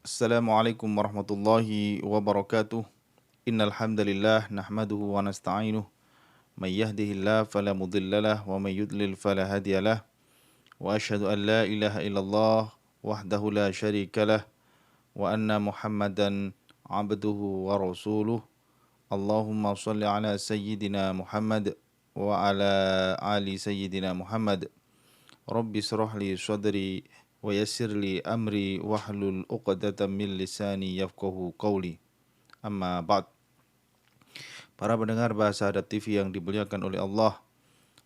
Assalamualaikum warahmatullahi wabarakatuh. Innal hamdalillah nahmaduhu wa nasta'inuh. May yahdihillahu fala mudhillalah wa may yudlil fala hadiyalah. Wa asyhadu an la ilaha illallah wahdahu la syarikalah wa anna Muhammadan abduhu wa rasuluh. Allahumma shalli ala sayyidina Muhammad wa ala ali sayyidina Muhammad. Rabbi shrah li sadri wa yassir li amri wahlul 'uqdatam min lisani yafqahu qawli. Amma ba'd. Para pendengar Bahasa Adab TV yang dimuliakan oleh Allah,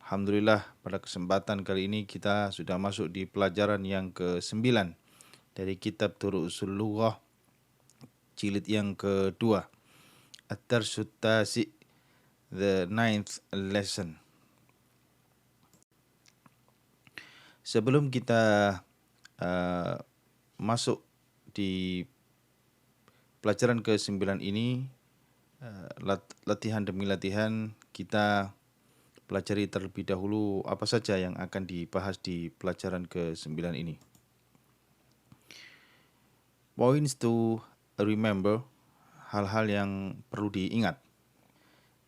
alhamdulillah pada kesempatan kali ini kita sudah masuk di pelajaran yang ke-9 dari kitab Turuq Ushul Lughah jilid yang kedua, At-Darsut Tasi', the ninth lesson. Sebelum kita masuk di pelajaran ke-9 ini, latihan demi latihan kita pelajari terlebih dahulu apa saja yang akan dibahas di pelajaran ke-9 ini. Points to remember, hal-hal yang perlu diingat.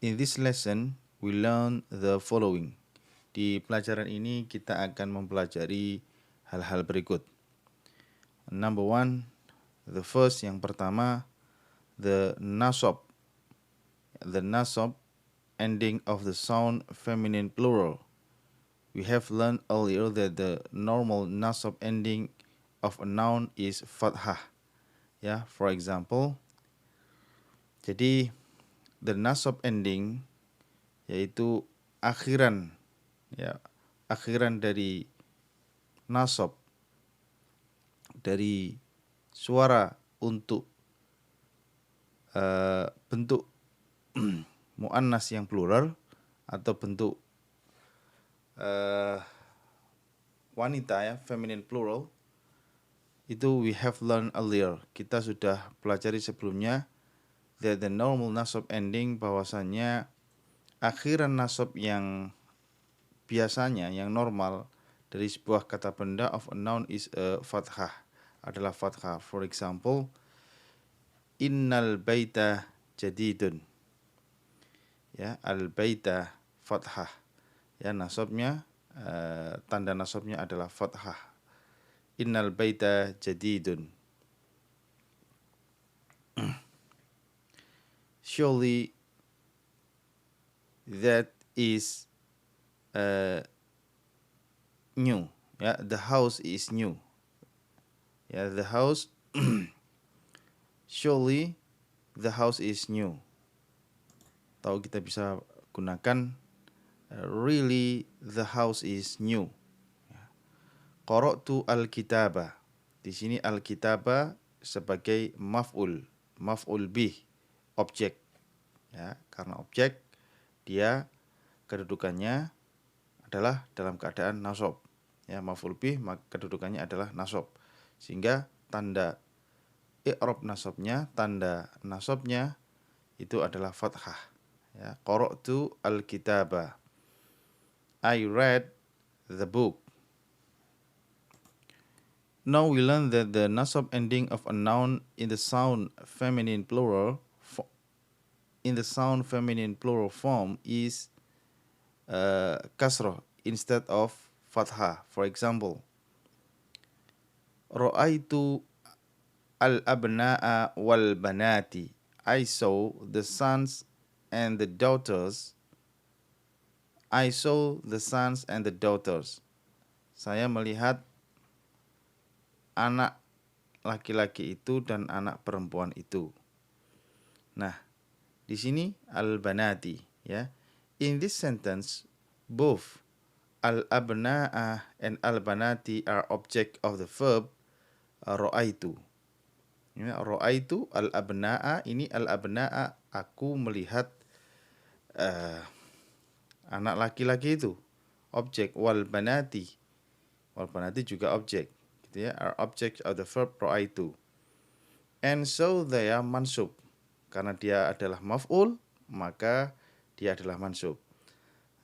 In this lesson, we learn the following. Di pelajaran ini kita akan mempelajari hal-hal berikut. Number one, the first, yang pertama, the nasab. The nasab, ending of the sound feminine plural. We have learned earlier that the normal nasab ending of a noun is fathah. Ya, for example, jadi the nasab ending yaitu akhiran, ya, akhiran dari nasab, dari suara untuk bentuk muannas yang plural atau bentuk wanita, ya, feminine plural, itu we have learned earlier. Kita sudah pelajari sebelumnya that the normal nasab ending, bahwasannya akhiran nasab yang biasanya, yang normal dari sebuah kata benda of a noun is a fathah, adalah fathah. For example, innal baita jadidun. Ya, al baita fathah. Ya, nasabnya tanda nasabnya adalah fathah. Innal baita jadidun. Surely that is new. Ya, the house is new. Ya, the house surely the house is new. Atau kita bisa gunakan really the house is new. Qara'tu al-kitaba. Di sini al-kitaba sebagai maf'ul bih, objek. Ya, karena objek dia kedudukannya adalah dalam keadaan nasab. Ya, maf'ul bih maka kedudukannya adalah nasab. Sehingga tanda i'rab nasabnya, tanda nasabnya itu adalah fathah. Ya, qara'tu al-kitaba. I read the book. Now we learn that the nasab ending of a noun in the sound feminine plural form is kasrah instead of fathah. For example, ra'aitu al-abna'a wal banati. I saw the sons and the daughters. I saw the sons and the daughters. Saya melihat anak laki-laki itu dan anak perempuan itu. Nah, di sini al-banati, ya. In this sentence, both al-abna'a and al-banati are object of the verb ra'aitu. Ya, ra'aitu al-abna'a, ini al-abna'a, aku melihat anak laki-laki itu, objek. Wal banati juga objek, gitu ya, are object of the verb ra'aitu. And so they are mansub. Karena dia adalah maf'ul, maka dia adalah mansub.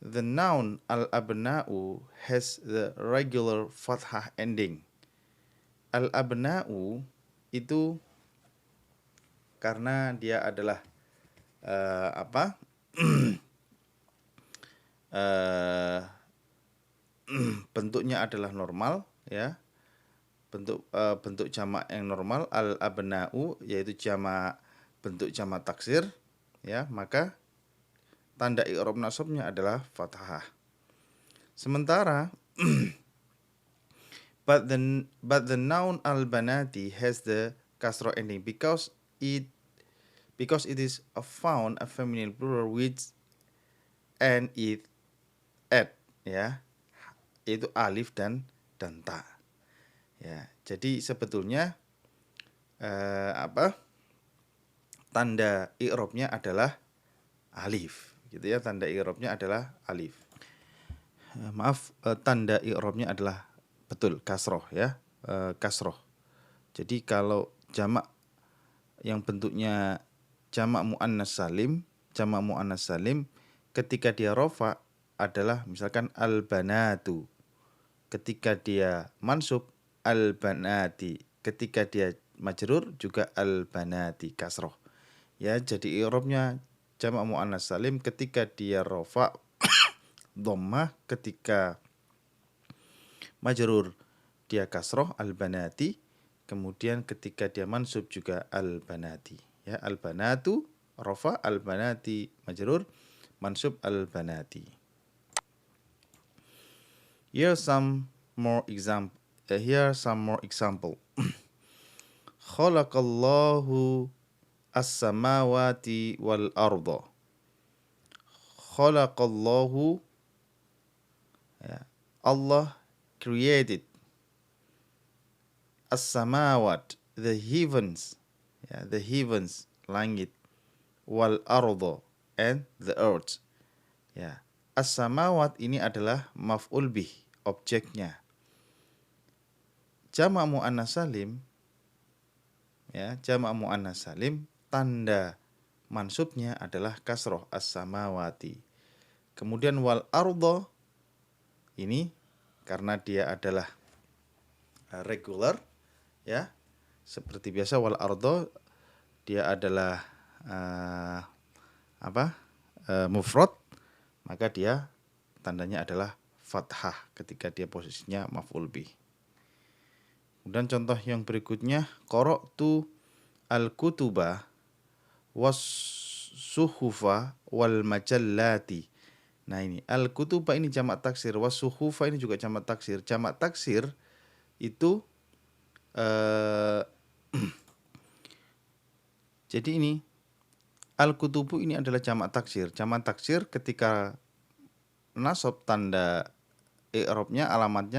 The noun al-abna'u has the regular fathah ending. Al-abna'u itu karena dia adalah bentuknya adalah normal, ya. Bentuk jamak yang normal, al-abna'u, yaitu bentuk jamak taksir, ya, maka tanda i'rab nasabnya adalah fathah. Sementara but the noun al-banati has the kasrah ending because it is found a feminine plural with and it at, ya, yaitu alif dan ta. Ya, jadi sebetulnya tanda i'rabnya adalah alif, gitu ya. Tanda i'rabnya adalah alif. Tanda i'rabnya adalah betul kasroh, ya, kasroh. Jadi kalau jamak yang bentuknya jamak muannas salim, ketika dia rofa adalah misalkan al-banatu. Ketika dia mansub al-banati, ketika dia majrur juga al-banati kasroh. Ya, jadi i'rabnya jamak muannas salim ketika dia rofa dhammah, ketika majrur dia kasroh al-banati, kemudian ketika dia mansub juga al-banati. Ya, al-banatu rofa, al-banati majrur, mansub al-banati. Here are some more example. Khalaqallahu as-samawati wal arda. Khalaqallahu, ya, Allah created as-samawat, the heavens, ya, the heavens, langit, wal arda, and the earth. Ya, as-samawat ini adalah maf'ul bih, objeknya. Jamak muannas salim, ya, jamak muannas salim, tanda mansubnya adalah kasroh as-samawati. Kemudian wal arda ini karena dia adalah regular, ya, seperti biasa, wal arda dia adalah mufrad, maka dia tandanya adalah fathah ketika dia posisinya maf'ul bih. Kemudian contoh yang berikutnya, qara'tu al-kutuba was-suhufa wal majallati. Nah, ini al-kutuba ini jamak taksir, was-suhufa ini juga jamak taksir. Jamak taksir itu jadi ini al-kutubu ini adalah jamak taksir. Jamak taksir ketika nasab tanda i'rabnya alamat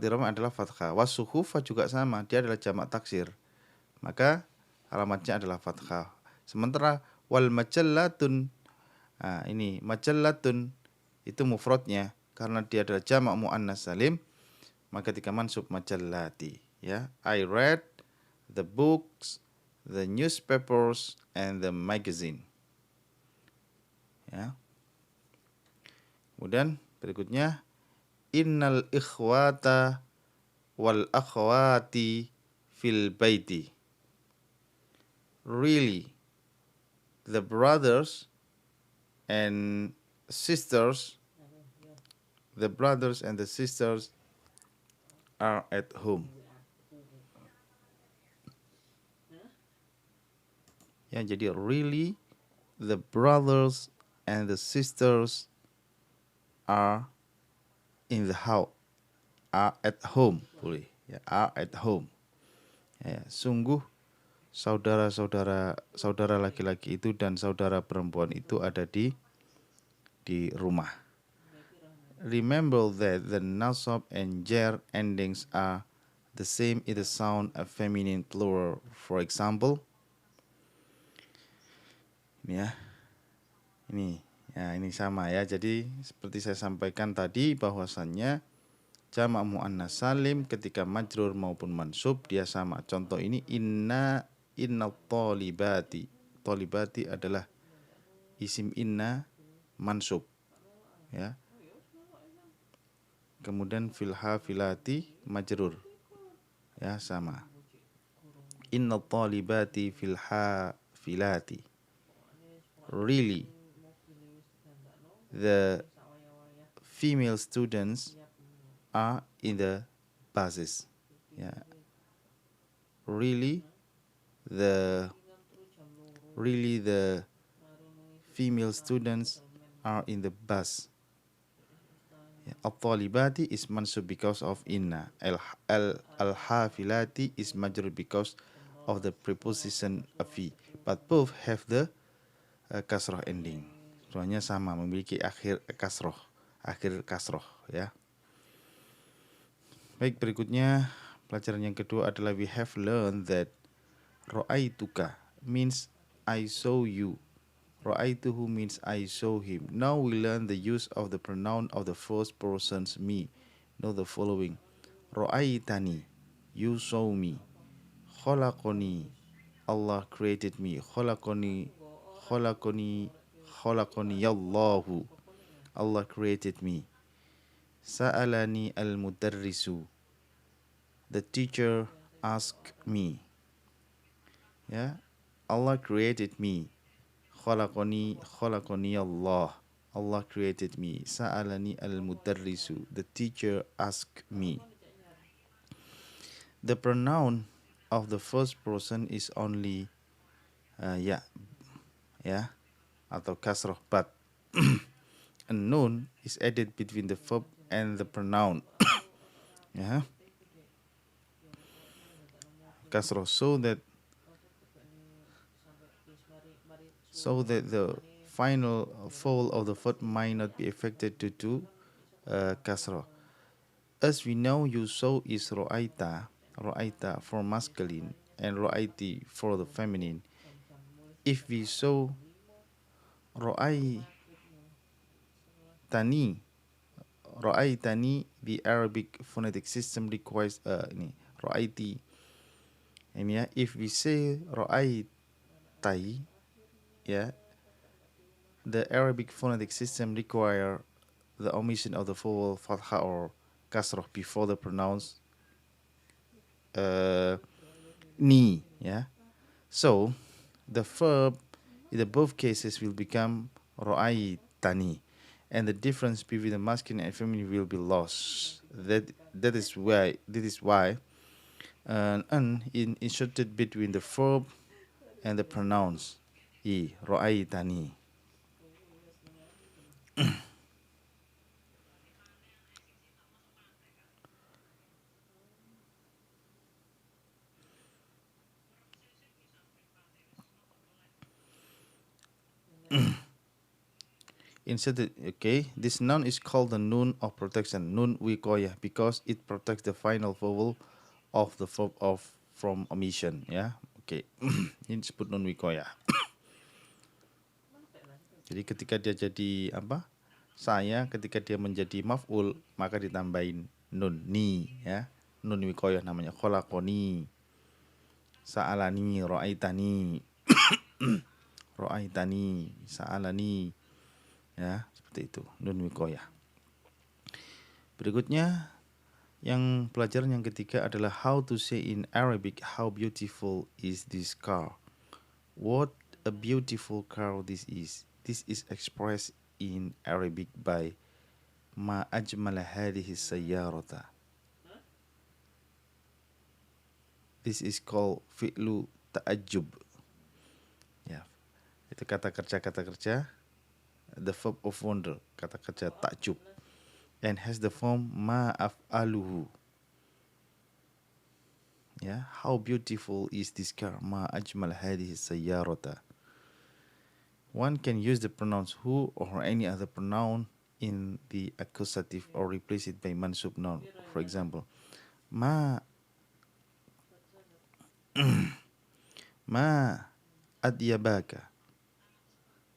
i'rabnya adalah fathah. Was-suhufa juga sama, dia adalah jamak taksir, maka alamatnya adalah fathah. Sementara wal majallatun, nah ini majallatun itu mufradnya, karena dia adalah jamak muannas salim, maka ketika mansub majallati, ya. I read the books, the newspapers, and the magazine. Ya. Kemudian berikutnya, innal ikhwata wal akhwati fil baiti. Really, the brothers and sisters are at home. Ya, jadi really the brothers and the sisters are in the house, are at home, boleh, ya, are at home. Ya, sungguh saudara laki-laki itu dan saudara perempuan itu ada di rumah. Remember that the nasab and jar endings are the same in the sound a feminine plural. For example, ini sama, ya. Jadi seperti saya sampaikan tadi bahwasannya jamak muannas salim ketika majrur maupun mansub dia sama. Contoh ini inna tolibati. Tolibati adalah isim inna mansub, ya. Kemudian fil hafilati majrur, ya, sama. Inna talibati fil hafilati. Really, the female students are in the buses. Yeah. Really, the female students are in the bus. Yeah. At-talibati is mansub because of inna. Al-hafilati is majrur because of the preposition fi. But both have the kasroh ending. Semuanya sama, memiliki akhir kasroh, ya. Baik, berikutnya pelajaran yang kedua adalah we have learned that ra'aituka means I saw you. Ra'aituhu means I saw him. Now we learn the use of the pronoun of the first person's me. Know the following. Ra'aitani, you saw me. Khalaqani, Allah created me. Khalaqani Yallahu, Allah created me. Sa'alani al-mudarrisu, the teacher asked me. Ya, Allah created me. Khalaqani Allah, Allah created me. Sa'alani al-mudarrisu, the teacher asked me. The pronoun of the first person is only ya, atau kasroh, but a noun is added between the verb and the pronoun. Ya, kasroh, so that the final vowel of the verb might not be affected due to kasroh. As we know, you saw is ro'aita for masculine and ro'aiti for the feminine. If we saw ro'aitani, the Arabic phonetic system requires ro'aiti. And yeah, if we say ro'aitai, yeah, the Arabic phonetic system require the omission of the vowel fatha or kasroh before the pronouns ni, yeah. So the verb in the both cases will become ro'aitani, and the difference between the masculine and feminine will be lost. That is why an inserted between the verb and the pronouns ro'aitani. Inserted, okay. This noun is called the nun of protection, nun wikoyah, because it protects the final vowel of the verb from omission, ya. Oke. Ini disebut nun wikoyah. Jadi ketika dia jadi apa? Saya, ketika dia menjadi maf'ul, maka ditambahin nun ni, ya. Nun wikoyah namanya, khalaqoni, sa'alani, ra'aitani, ra'aitani, sa'alani, ya, seperti itu, nun wikoyah. Berikutnya, yang pelajaran yang ketiga adalah how to say in Arabic how beautiful is this car. What a beautiful car this is. This is expressed in Arabic by ma ajmala hadhihi sayyarata. This is called fi'lu ta'ajjub. Ya. Itu kata kerja, the verb of wonder, kata kerja ta'jub. And has the form ma af'aluhu. Yeah, how beautiful is this car? Ma ajmal hadhihi sayyarata. One can use the pronouns who or any other pronoun in the accusative or replace it by mansub noun. For example, ma ma adyabaka.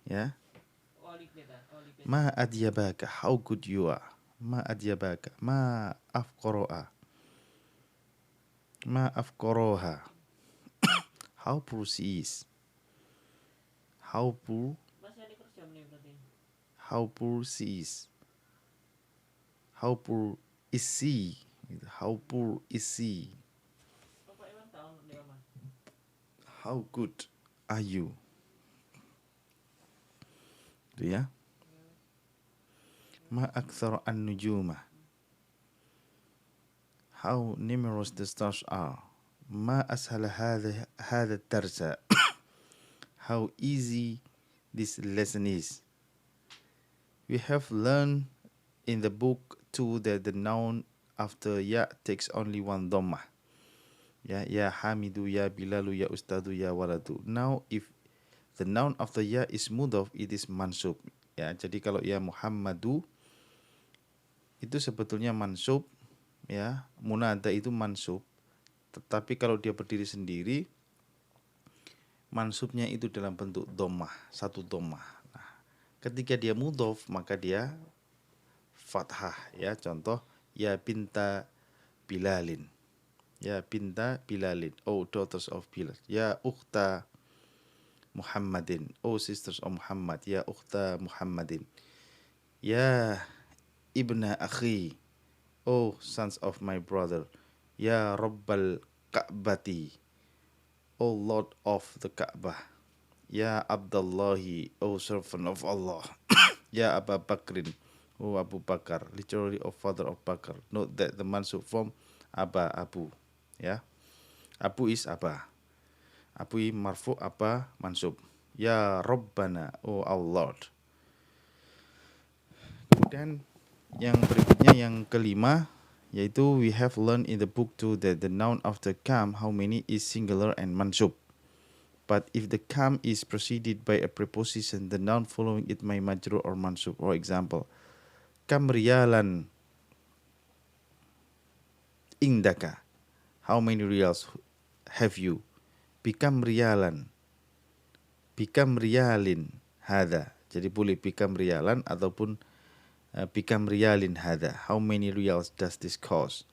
Yeah. Ma adyabaka, how good you are. Ma adyabaka, ma afqara'a. Ma afqaraha, how poor she is. How poor she is. How poor is she. How poor is she. How good are you? Itu ya. Ma aktsara an-nujuma. How numerous the stars are. Ma ashala hadha darsa. How easy this lesson is. We have learned in the book too that the noun after ya takes only one dhammah. Ya Hamidu, ya Bilalu, ya Ustadu, ya Waladu. Now if the noun after ya is mudhaf, it is mansub. Ya, jadi kalau ya Muhammadu itu sebetulnya mansub, ya, munada itu mansub. Tetapi kalau dia berdiri sendiri, mansubnya itu dalam bentuk dhammah, satu dhammah. Nah, ketika dia mudhaf maka dia fathah, ya. Contoh ya binta Bilalin. Ya binta Bilalin, oh daughters of Bilal. Ya ukhta Muhammadin, oh sisters of Muhammad. Ya ukhta Muhammadin. Ya ibna akhi, oh sons of my brother. Ya Rabbal Ka'bati, oh Lord of the Ka'bah. Ya Abdullahi, oh servant of Allah. Ya Abu Bakrin, oh Abu Bakar, literally of father of Bakar. Note that the mansub form Abu. Ya, Abu is Aba. Abu marfu, Aba mansub. Ya Rabbana, oh our Lord. Kemudian yang berikutnya yang kelima, yaitu we have learned in the book too that the noun after kam, how many, is singular and mansub. But if the kam is preceded by a preposition, the noun following it may majrur or mansub. For example, kam riyalan indaka, how many riyals have you? Bikam riyalan, bikam riyalin hadha. Jadi boleh bikam riyalan ataupun bikam riyalin hadha. How many riyals does this cost?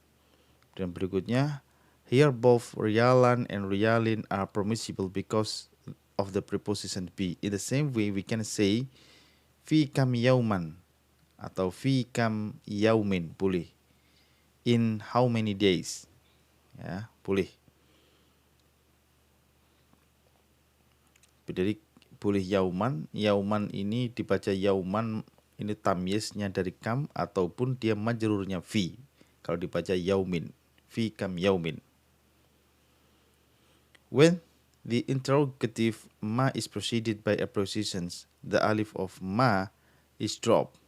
Dan berikutnya, here both riyalan and riyalin are permissible because of the preposition be. In the same way, we can say fi kam yauman atau fi kam yaumin, boleh. In how many days, ya, boleh. Jadi boleh yauman. Yauman ini dibaca yauman, ini tamyiznya dari kam ataupun dia majrurnya fi. Kalau dibaca yaumin, fi kam yaumin. When the interrogative ma is preceded by a preposition, the alif of ma is dropped.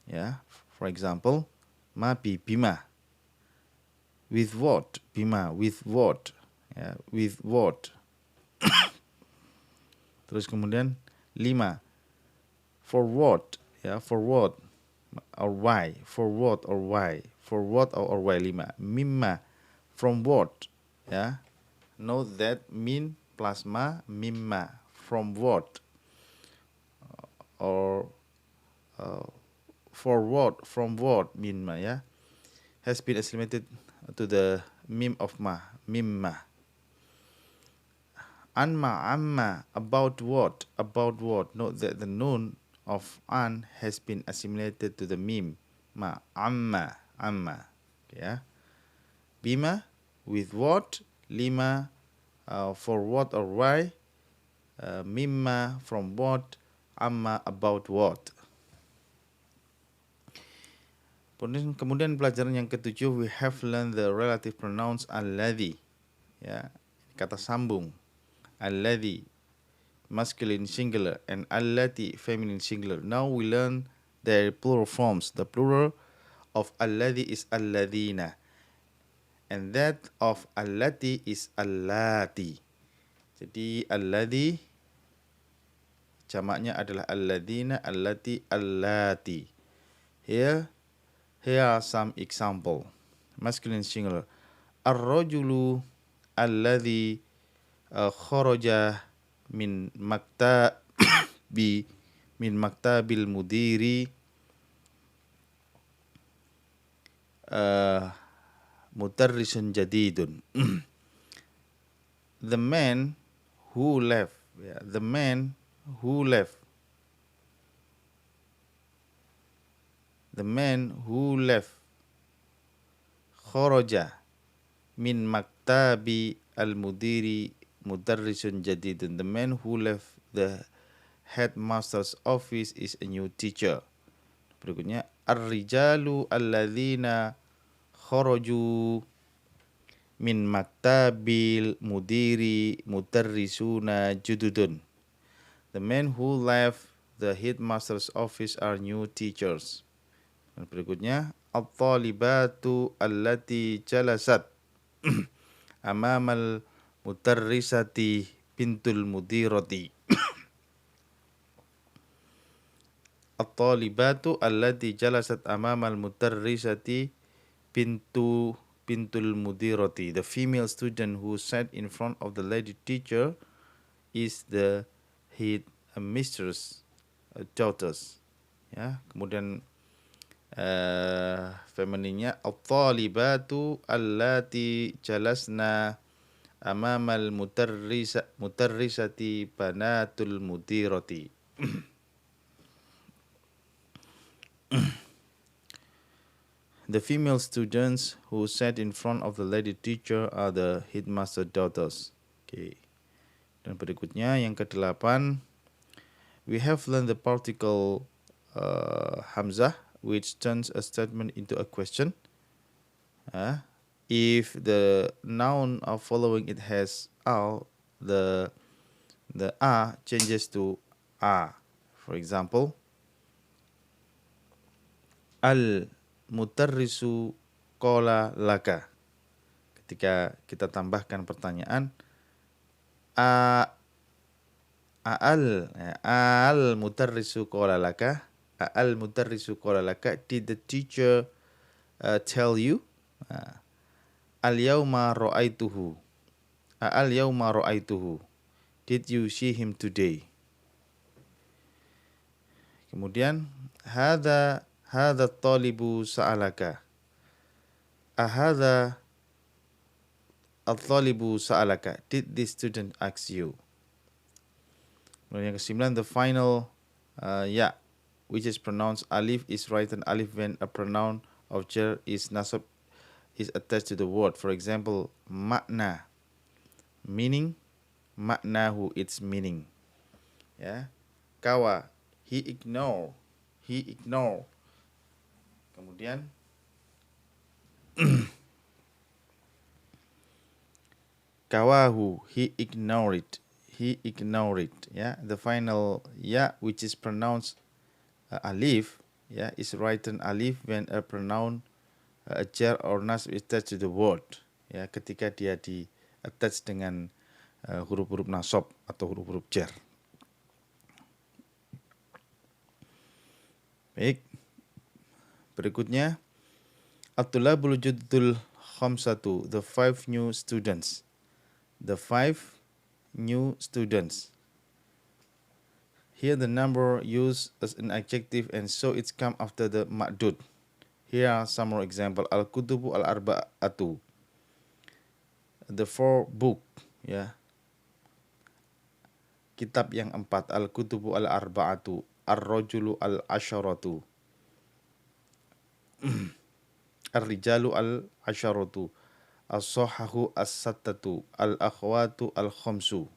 Ya, for example, ma bi bima. With what? Bima, with what? Ya, with what? Terus kemudian 5, for what, ya, for what or why, for what or why, for what or why. 5, mimma, from what, ya. Note that min plus ma, mimma, from what, or for what, from what, mimma, ya, has been assimilated to the mim of ma, mimma. Anma, amma, about what, about what. Note that the noun of an has been assimilated to the mim, ma, amma, amma. Ya. Bima, with what. 5, for what or why. Mimma, from what. Amma, about what. Kemudian pelajaran yang ke-7, we have learned the relative pronouns alladhi. Ya, kata sambung. Alladhi, masculine singular, and allati, feminine singular. Now we learn their plural forms. The plural of alladhi is alladhina, and that of allati is allati. Jadi alladhi jamaknya adalah alladhina, allati, allati. Here are some example. Masculine singular. Ar-rajulu alladhi kharaja min maktabil mudiri mudarrisun jadidun. The man who left, the man who left, the man who left kharaja min maktabi al-mudiri mudarrisun jadidun. The man who left the headmaster's office is a new teacher. Berikutnya, ar-rijalu alladzina kharaju min maktabil mudiri mudarrisuna jududun. The men who left the headmaster's office are new teachers. Dan berikutnya, at-talibatu allati jalasat amamal mudarrisati bintul mudirati. At-talibatu allati jalasat amamal mudarrisati bintul mudirati. The female student who sat in front of the lady teacher is the head mistress daughters. Ya, kemudian femininnya at-talibatu allati jalasna amamal mudarrisati banatul mudirati. The female students who sat in front of the lady teacher are the headmaster daughters. Okay. Dan berikutnya yang ke-8, we have learned the particle hamzah, which turns a statement into a question. If the noun of following it has al, the a changes to a. For example, al-mutarrisu qala laka. Ketika kita tambahkan pertanyaan, al-mutarrisu qala laka, al-mutarrisu qala laka, did the teacher tell you? Al-yawma ra'aituhu. Al-yawma ra'aituhu. Did you see him today? Kemudian, hadha at-talibu sa'alaka. Hadha at-talibu sa'alaka. Did this student ask you? Kemudian yang ke-9, the final ya, which is pronounced alif, is written alif when a pronoun of jar is nasab is attached to the word. For example, makna, meaning, maknahu, its meaning. Ya, kawa, he ignore. Kemudian kawahu, he ignored. Ya, the final ya, which is pronounced alif, ya, is written alif when a pronoun a jar or nasb is attached to the word. Ya, ketika dia di attach dengan huruf-huruf nasab atau huruf-huruf jar. Baik. Berikutnya, at-tulabul judul khamsatu, the 5 new students. The 5 new students. Here the number used as an adjective and so it's come after the ma'dud. Here are some more example. Al-kutubu al-arba'atu. The 4 book, ya. Kitab yang 4. Al-kutubu al-arba'atu. Ar-rajulu al-asharatu. Ar-rijalu al-asharatu. As-sahahu as-sattatu. Al-akhwatu al-khamsu.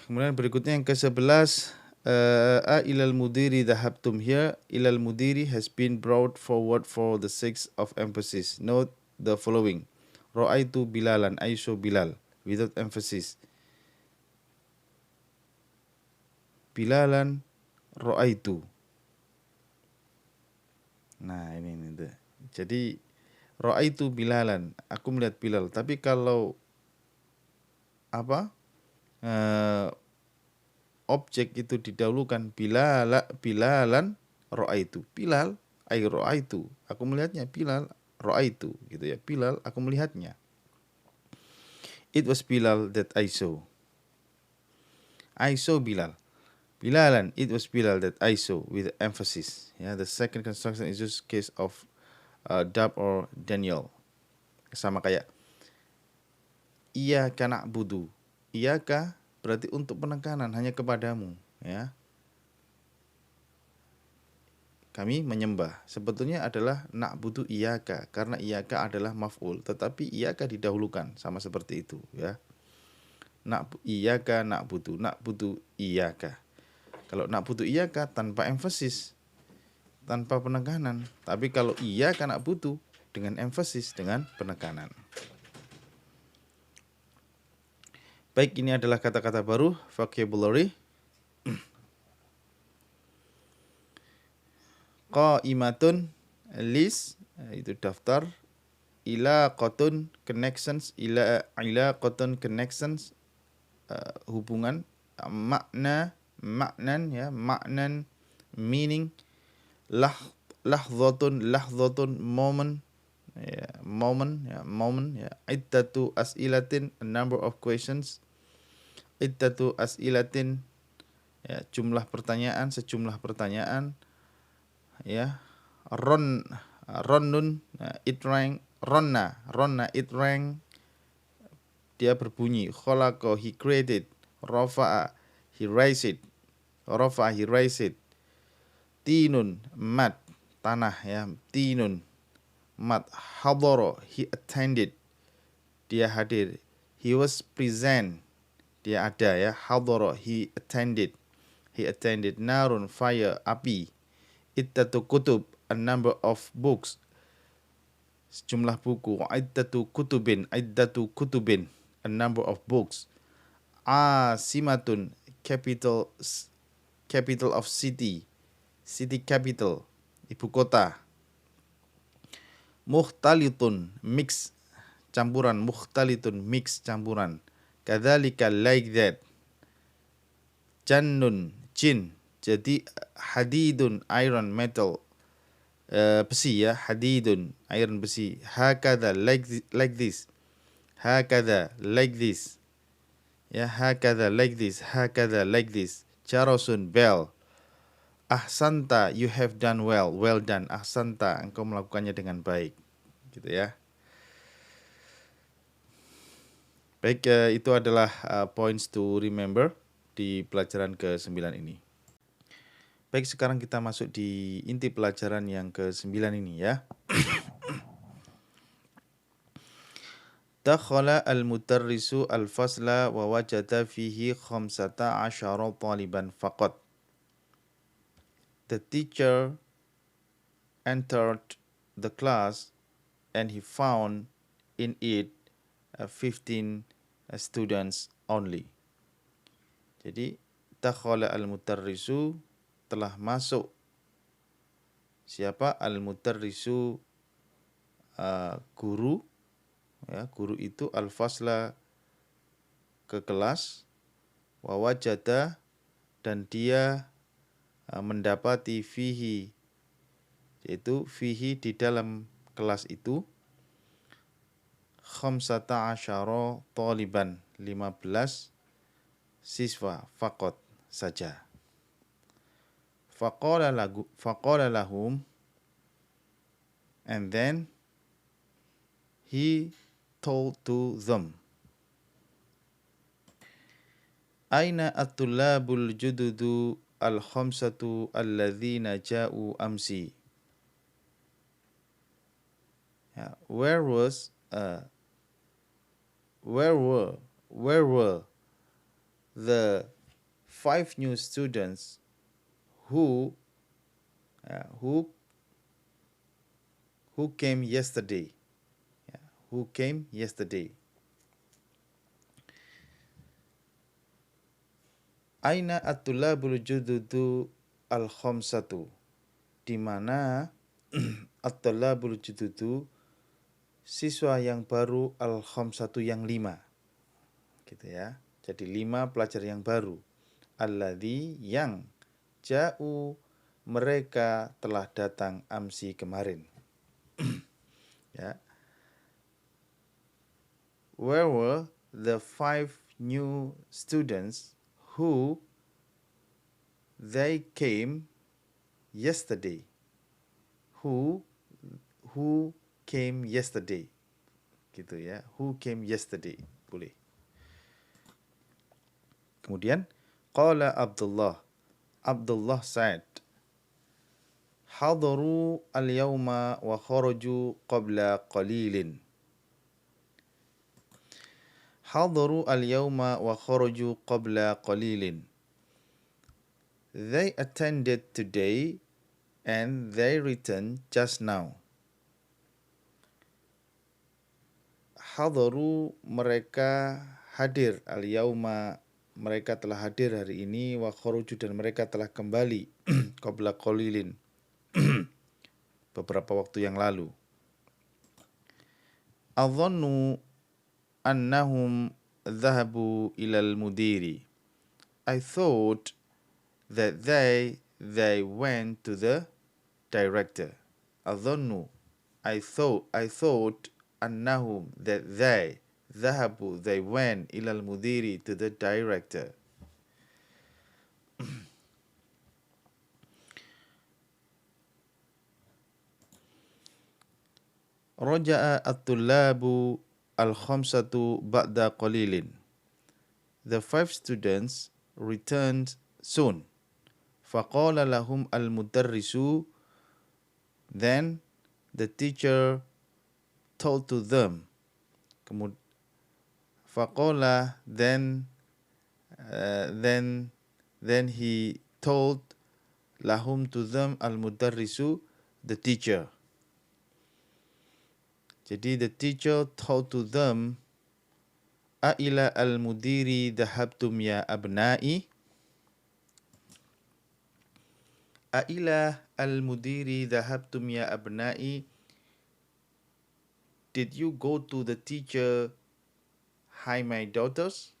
Kemudian berikutnya yang ke-11, ilal mudiri dhahabtum. Here, ilal mudiri has been brought forward for the sake of emphasis. Note the following. Ra'aitu bilalan, I saw Bilal, without emphasis. Bilalan ra'aitu. Nah, ini. Jadi ra'aitu bilalan, aku melihat Bilal. Tapi kalau objek itu didahulukan, bilalan ra'aitu. Bilal ay ra'aitu, aku melihatnya. Bilal ra'aitu, gitu ya. Bilal, aku melihatnya. It was Bilal that I saw. I saw Bilal. Bilalan, it was Bilal that I saw, with emphasis. Yeah, the second construction is just case of Dab or Daniel. Sama kayak Iyyaka na'budu. Iyyaka berarti untuk penekanan, hanya kepadamu, ya. kami menyembah. Sebetulnya adalah na'budu iyyaka, karena iyyaka adalah maf'ul, tetapi iyyaka didahulukan, sama seperti itu ya. Iyyaka na'budu iyyaka. Kalau na'budu iyyaka tanpa emphasis, tanpa penekanan. Tapi kalau iyyaka na'budu dengan emphasis, dengan penekanan. Baik, ini adalah kata-kata baru, vocabulary. Qaimatun, list, itu daftar. Ilaqatun, connections. Ilaqatun, connections, hubungan. Maknan ya, maknan, meaning. Lahzatun, moment ya, moment ya. Iddatu as'ilatin, a number of questions. Iddatu as'ilatin ya, jumlah pertanyaan, sejumlah pertanyaan ya. Ronnun, it rang. Ronna, it rang, dia berbunyi. Khalaqa, he created. Rafa'a, he raised it. Tinun, mat, tanah ya. Tinun, mat. Hadara, he attended, dia hadir. He was present, dia ada ya. Hadara, he attended. Narun, fire, api. Iddatu kutub, a number of books, sejumlah buku. Iddatu kutubin, a number of books. Asimatun, capital of city capital, ibu kota. Mukhtalitun, mix, campuran. Mix, campuran. Kadzalika, like that. Jannun, jin. Jadi hadidun, iron, metal, besi ya. Hadidun, iron, besi. Hakadha, like this. Hakadha, like this ya. Hakadha, like this. Jarasun, bell. Ahsanta, you have done well done. Ahsanta, engkau melakukannya dengan baik, gitu ya. Baik, itu adalah points to remember di pelajaran ke-9 ini. Baik, sekarang kita masuk di inti pelajaran yang ke-9 ini ya. Dakhala al-mudarrisu al-fasla wa wajada fihi 15 taliban faqat. The teacher entered the class and he found in it 15 students only. Jadi dakhala al-mudarrisu, telah masuk. Siapa? Al-mudarrisu, guru ya. Guru itu al-fasla, ke kelas. Wa wajada, dan dia mendapati fihi, yaitu fihi, di dalam kelas itu. 15 taliban, 15 siswa faqat saja. Faqala lahum, and then he told to them. Aina at-tullabul jududu al-khamsatu alladhina ja'u amsi. Where were the 5 new students who came yesterday? Who came yesterday? Aina at-tullabul jududu al-khamsatu, di mana at-tullabul jududu, siswa yang baru, al-khamsatu, yang 5. Gitu ya. Jadi 5 pelajar yang baru. Alladzi, yang. Ja'u, mereka telah datang, amsi, kemarin. Ya. Where were the 5 new students who they came yesterday? Who came yesterday? Gitu ya. Who came yesterday? Boleh. Kemudian qala Abdullah said, Hadaru al-yawma wa kharaju qabla qalilin. Hadaru al-yawma wa kharaju qabla qalilin. They attended today and they returned just now. Hadaru, mereka hadir, al-yawma, mereka telah hadir hari ini, wa kharuju, dan mereka telah kembali qabla qalilin, beberapa waktu yang lalu. Adhannu annahum dhahabu ilal mudiri. I thought that they went to the director. Adhannu, I thought annahum, that they dhahabu, they went ilal mudiri, to the director. Raja'a at-tullabu al-khamsatu ba'da qalilin. The 5 students returned soon. Faqala lahum al-mudarrisu. Then the teacher told to them. Faqala, then he told lahum, to them, al-mudarrisu, the teacher. Jadi the teacher told to them, A'ila al-mudiri dhahabtum ya abna'i. A'ila al-mudiri dhahabtum ya abna'i. Did you go to the teacher, hi my daughters?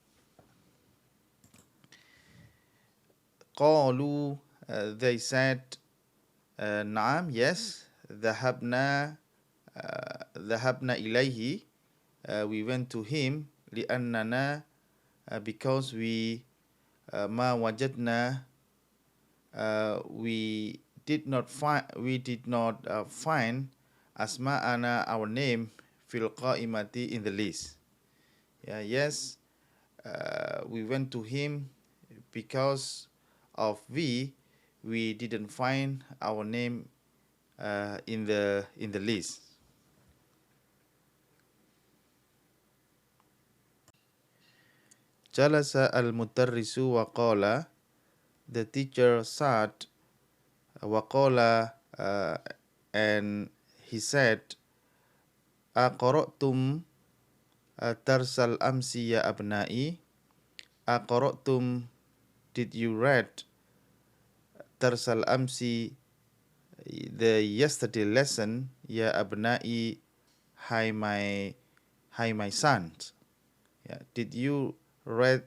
Qalu, they said, Naam, yes. Dhahabna ilayhi. We went to him. Li'annana, because we ma wajadna, we did not find asma'ana, our name, fil qa'imati, in the list. Yes, we went to him because of we didn't find our name in the list. Jalasa al-mudarrisu wa qala. The teacher sat, wa qala, and he said, Aqara'tum tarsal amsi ya abna'i. Aqara'tum, did you read, tarsal amsi, the yesterday lesson, ya abna'i, hi my sons. Did you read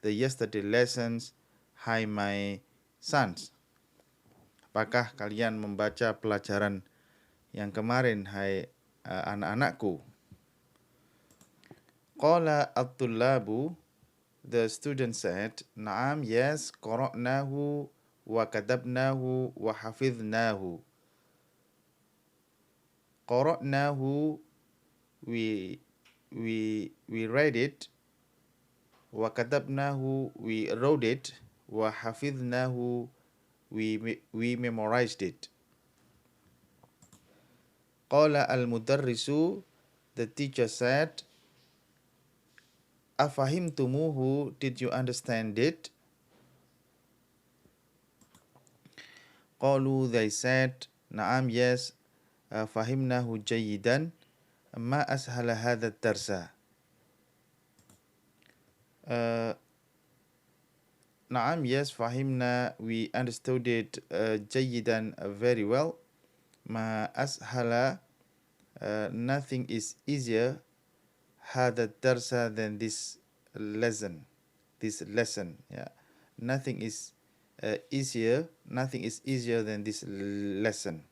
the yesterday lessons, hi my sons? Apakah kalian membaca pelajaran yang kemarin, hai anak-anakku? Qala at-tullabu, the student said, Naam, yes, qara'nahu wa katabnahu wa hafidhnahu. Qara'nahu, we read it. Wa katabnahu, we wrote it. Wa hafidhnahu, we memorized it. Qala al-mudarrisu, the teacher said, Afahimtumuhu, did you understand it? Qalu, they said, Naam, yes, fahimnahu jayyidan. Ma ashala hadha darsa. Naam, yes, fahimna, we understood it jayyidan, very well. Ma ashala, nothing is easier, hadha darsa, than this lesson. Nothing is easier than this lesson.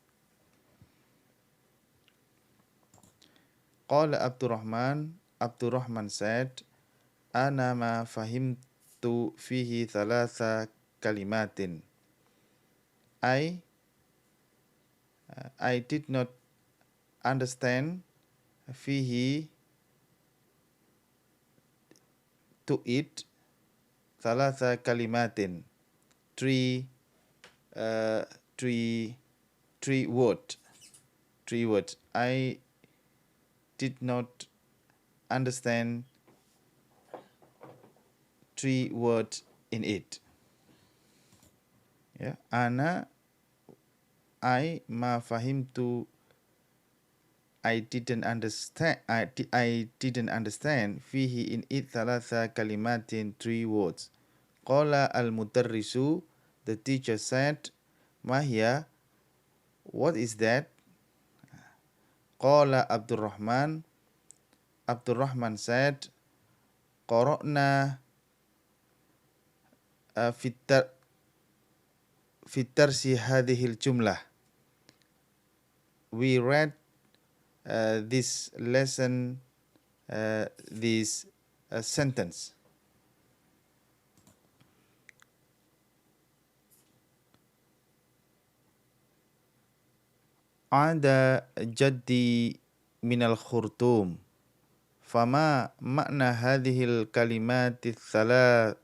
Qala Abdurrahman said, Ana ma fahimtu fihi thalatha kalimatin. I did not understand fihi, to it, thalatha kalimatin, three three word. Three words. I did not understand three words in it. Ya, ana ma fahimtu. I didn't understand. I didn't understand. Fihi in it thalatha kalimatin, three words. Qala al-mudarrisu. The teacher said, Mahia, what is that? Qala Abdurrahman. Abdurrahman said, Qara'na fitarsi hadhil jumlah. We read this lesson, this sentence. Ada jaddi minal khurtum. Fama makna hadhil kalimati thalathi.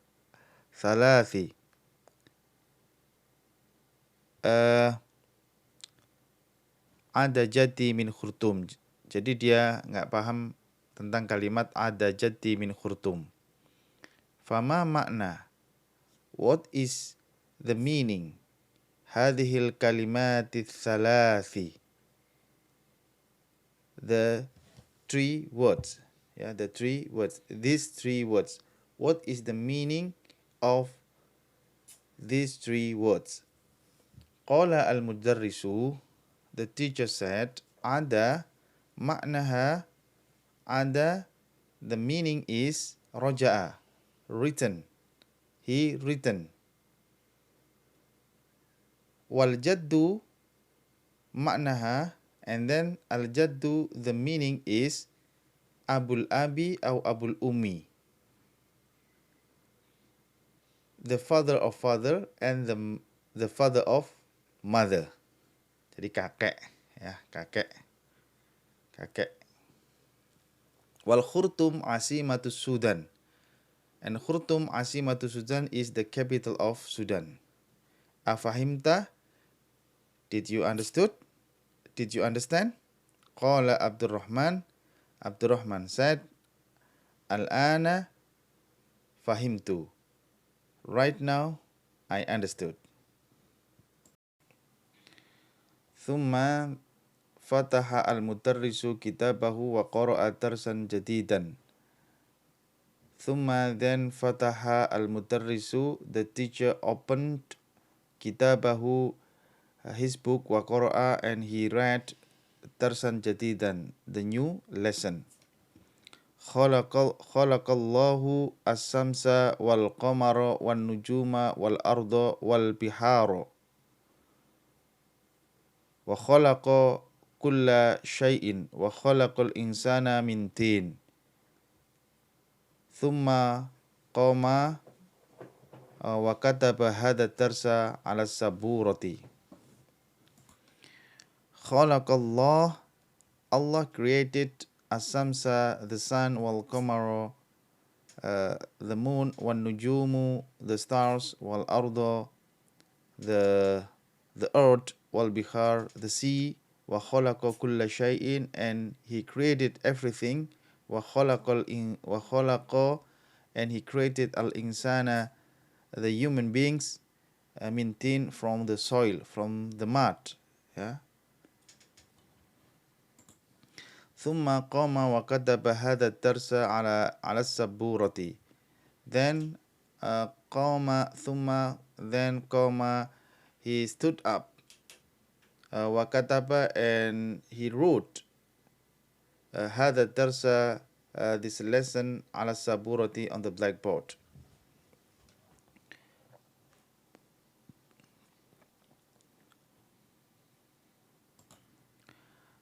Ada jaddi min khurtum. Jadi dia nggak paham tentang kalimat ada jaddi min khurtum. Fama makna. What is the meaning? Hadhil kalimati thalathi. The three words. Yeah, the three words. These three words. What is the meaning of these three words? Qala al-mudarrisu. The teacher said, Ada maknaha. Ada, the meaning is roja'a, written. He written. Wal jaddu maknaha, and then al jaddu, the meaning is abul abi atau abul ummi, the father of father and the father of mother. Jadi kakek, ya, kakek. Wal khurtum asimatus Sudan. And Khurtum Asimatu Sudan is the capital of Sudan. Afahimta? Did you understood? Did you understand? Qala Abdurrahman. Abdurrahman said, Al-ana fahimtu. Right now, I understood. Thumma fataha al-mudarrisu kitabahu wa qara'a darsan jadidan. Thumma then fataha al-mudarrisu, the teacher opened kitabahu, his book, wa qara'a, and he read darsan jadidan, the new lesson. Khalaqallahu as-samsa wal qamara wan nujuma wal arda wal bihara wa khalaqa kulla syai'in wa khalaqal insana min tin. Thumma qama wa kataba hadha darsa ala saburati. Khalaqallah, Allah created as-samsa, the sun, wal qamara, the moon, wan nujumu, the stars, wal arda, the earth, wal bihar, the sea, wa khalaqa kulla shay'in, and he created everything, wa khalaqa, and he created al-insana, the human beings, min tin, from the soil, from the mud. Yeah. Thumma qama wa kataba hadha darsa ala saburati. Then qama, thumma, then qama, he stood up. Wa kataba, and he wrote hadha darsa, this lesson, ala saburati, on the blackboard.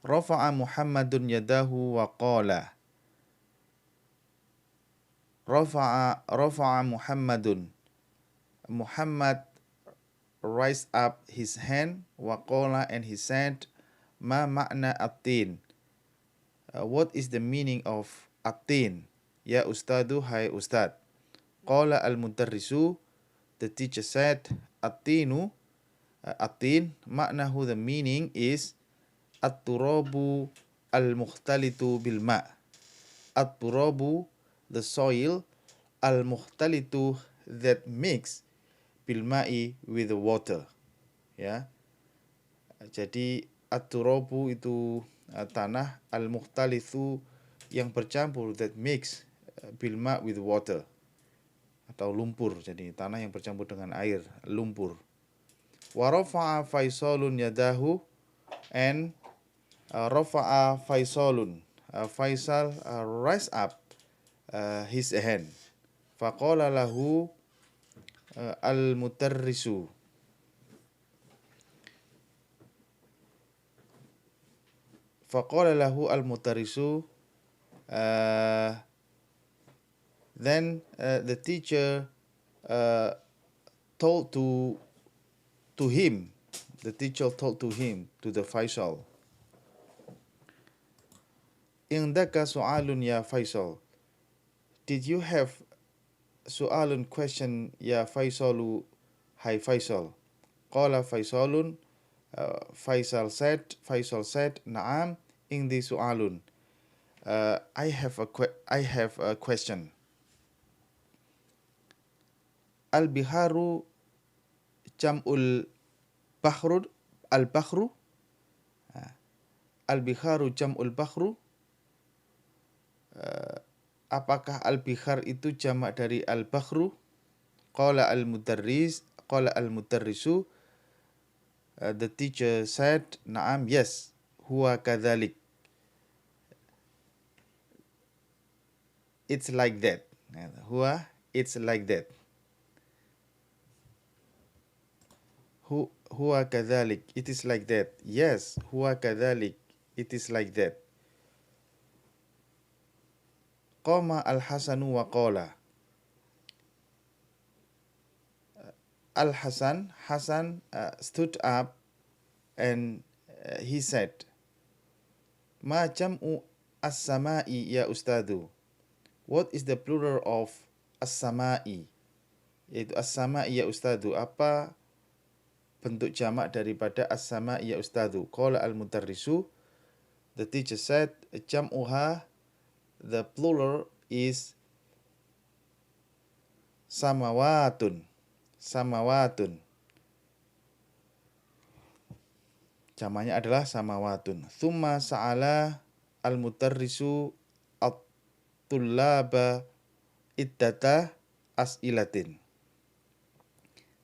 Rafa'a Muhammadun yadahu wa qala. Rafa'a Muhammadun. Muhammad raised up his hand, wa qala, and he said, Ma ma'na at-tin. What is the meaning of at-tin? Ya ustadu, hai ustad. Qala al-mudarrisu, the teacher said, at-tinu, Atin, maknahu, the meaning is at-turabu al-mukhtalitu bil ma'. At-turabu, the soil, al-mukhtalitu, that mix, bil ma'i, with the water. Ya. Jadi at-turabu itu tanah, al-mukhtalithu, yang bercampur, that mix, bil ma' with water, atau lumpur. Jadi tanah yang bercampur dengan air, lumpur. Wa rafa'a Faisalun yadahu, and rafa'a Faisalun, Faisal rise up his hand. Faqala lahu al-mutarrisu. Faqala lahu al-mutarrisu. Then the teacher told to him, the teacher told to him, to the Faisal, Indaka su'alun ya Faisal. Did you have su'alun, question, ya Faisalu, hai Faisal? Qala Faisalun, Faisal said, Na'am, indi su'alun. I have a question. Al-biharu jam'ul bahru, al-bahru. Al-biharu jam'ul bahru. Apakah al-bihar itu jamak dari al-bahru? Qala al-mudarrisu, the teacher said, Na'am, yes, huwa kadhalik. It's like that. Huwa, it's like that. Huwa kadhalik, it is like that. Yes, huwa kadhalik, it is like that. Qama al-Hasanu wa qala. Hasan stood up and he said, Ma jam'u as-sama'i ya ustadu? What is the plural of as-sama'i? Yaitu as-sama'i ya ustadu. Apa bentuk jamak daripada as-sama'i ya ustadu? Qala al-mudarrisu, the teacher said, jam'uha, the plural is samawatun. Samawatun. Jamaknya adalah samawatun. Thumma sa'ala al-mudarrisu at-tullaba iddata as'ilatin.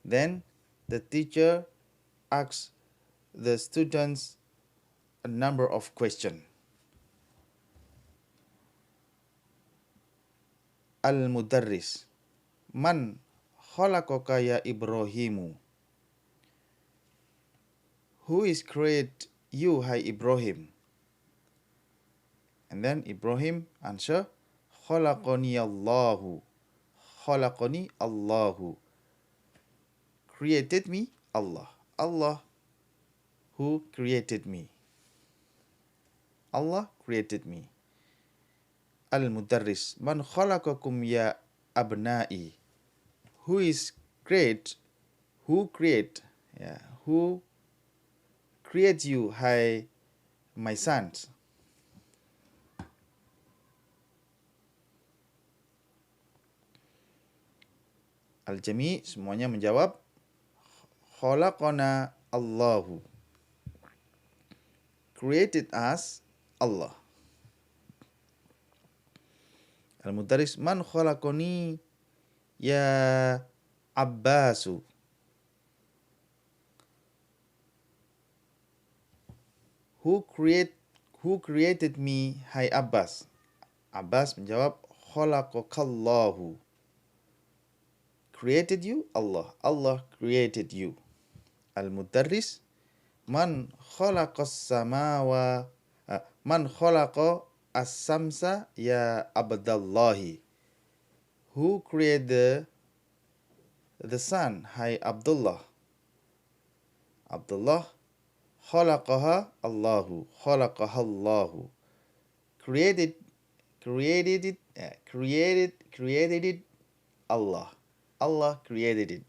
Then the teacher asks the students a number of questions. Al-mudarris, man khalaqaka ya Ibrahimu? Who is create you, hai Ibrahim? And then Ibrahim answer, Khalaqani Allahu. Khalaqani Allahu. Created me Allah. Allah who created me. Allah created me. Al-mudarris, man khalaqakum ya abna'i? Who is create? Who create? Who create you, hai my sons? Al-jami' semuanya menjawab, khalaqana Allahu. Created us Allah. Al-mudarris, man khalaqani ya Abbasu? Who created me, hai Abbas? Abbas menjawab, khalaqakallahu. Created you Allah. Allah created you. Al-mudarris, man khalaqas samawa, man khalaqa as-samsa ya Abdallahi? Who created the sun, hai Abdullah? Abdullah, khalaqaha Allahu. Khalaqaha Allahu. Created it Allah. Allah created it.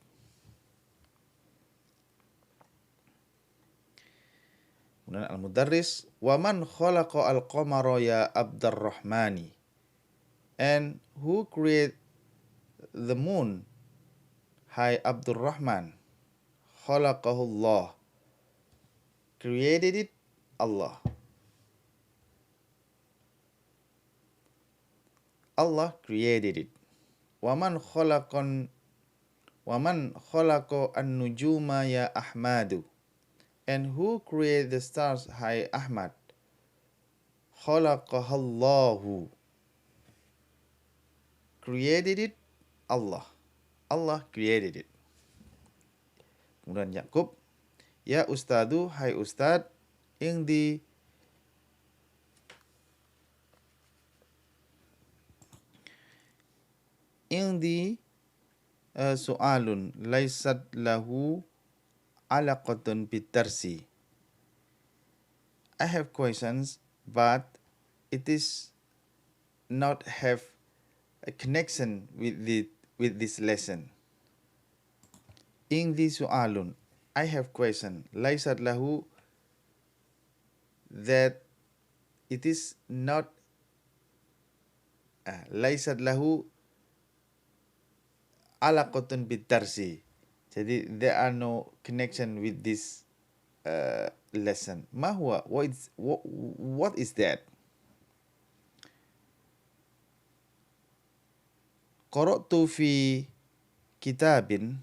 Kemudian Al-Mudarris, "Wa man khalaqa al-qamara ya Abdurrahmani?" And who create the moon, hai Abdurrahman? Khalaqahullah. Created it Allah. Allah created it. Waman khalaqa an-nujuma ya Ahmadu. And who created the stars, hai Ahmad? Khalaqahallahu. Created it Allah. Allah created it. Kemudian Yakub, ya Ustadu, hai Ustad, indi soalun laisat lahu alaqatun bitarsi. I have questions, but it is not have a connection with this lesson. Indi soalun, I have question. Laisat lahu, that it is not. Laisat lahu alaqatun bitarsi. Jadi there are no connection with this lesson. Mahwa, what is that? Qara'tu fi kitabin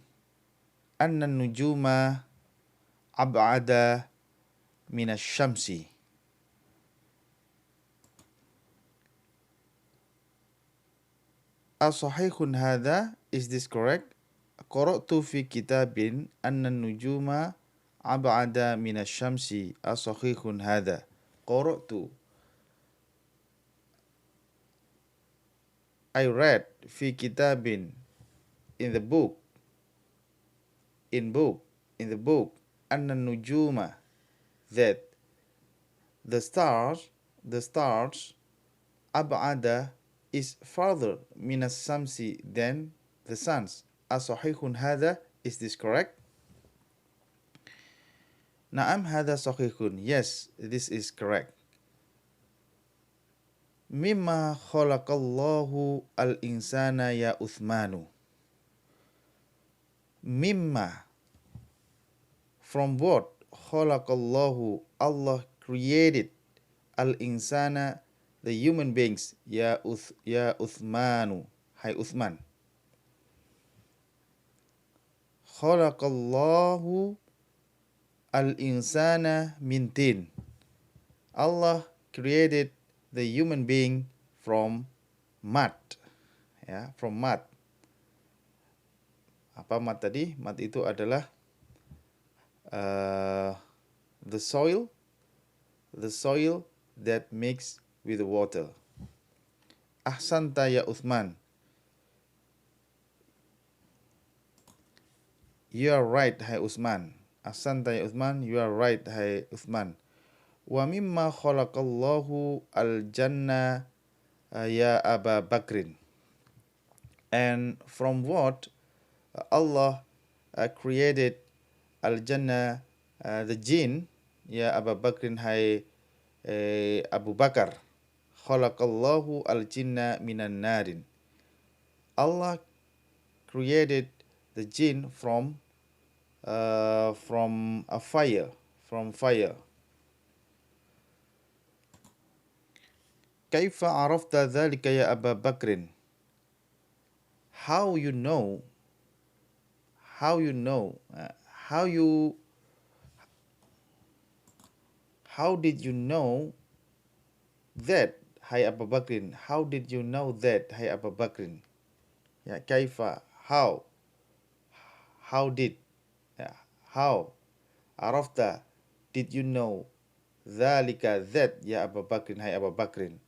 anna nujuma ab'ada minasyamsi. Asahihun hadha, is this correct? Qara'tu fi kitabin anna nujuma ab'ada minasyamsi. Asahihun hadha. Qara'tu, I read, fi kitabin, in the book, in the book, anna nujuma, that the stars, ab'ada, is farther minas samsi, than the suns. Asahihun hadha, is this correct? Naam hadha sahihun, yes, this is correct. Mimma khalaqallahu al-insana ya Uthmanu. Mimma, from what? Khalaqallahu, Allah created, al-insana, the human beings, ya Uthmanu, hai Uthman. Khalaqallahu al-insana min tin. Allah created the human being from mud, ya, from mud. Apa mud tadi? Mud itu adalah the soil that mix with the water. Ahsanta ya Uthman. You are right, hai Uthman. Ahsanta ya Uthman, you are right, hai Uthman. Wa mimma khalaqallahu al-jannah ya Aba Bakrin. And from what Allah created al-jannah, the jinn, ya Aba Bakrin, hai Abu Bakar. Khalaqallahu al-jinna minan narin. Allah created the jinn from a fire, from fire. Kaifa arafta dhalika ya Aba Bakrin? How you know, how did you know that, hai Abu Bakrin? How did you know that, hai Abu Bakrin? Ya, kaifa, how did, ya, how, arafta, did you know, dhalika, that, ya Abu Bakrin, hai Abu Bakrin.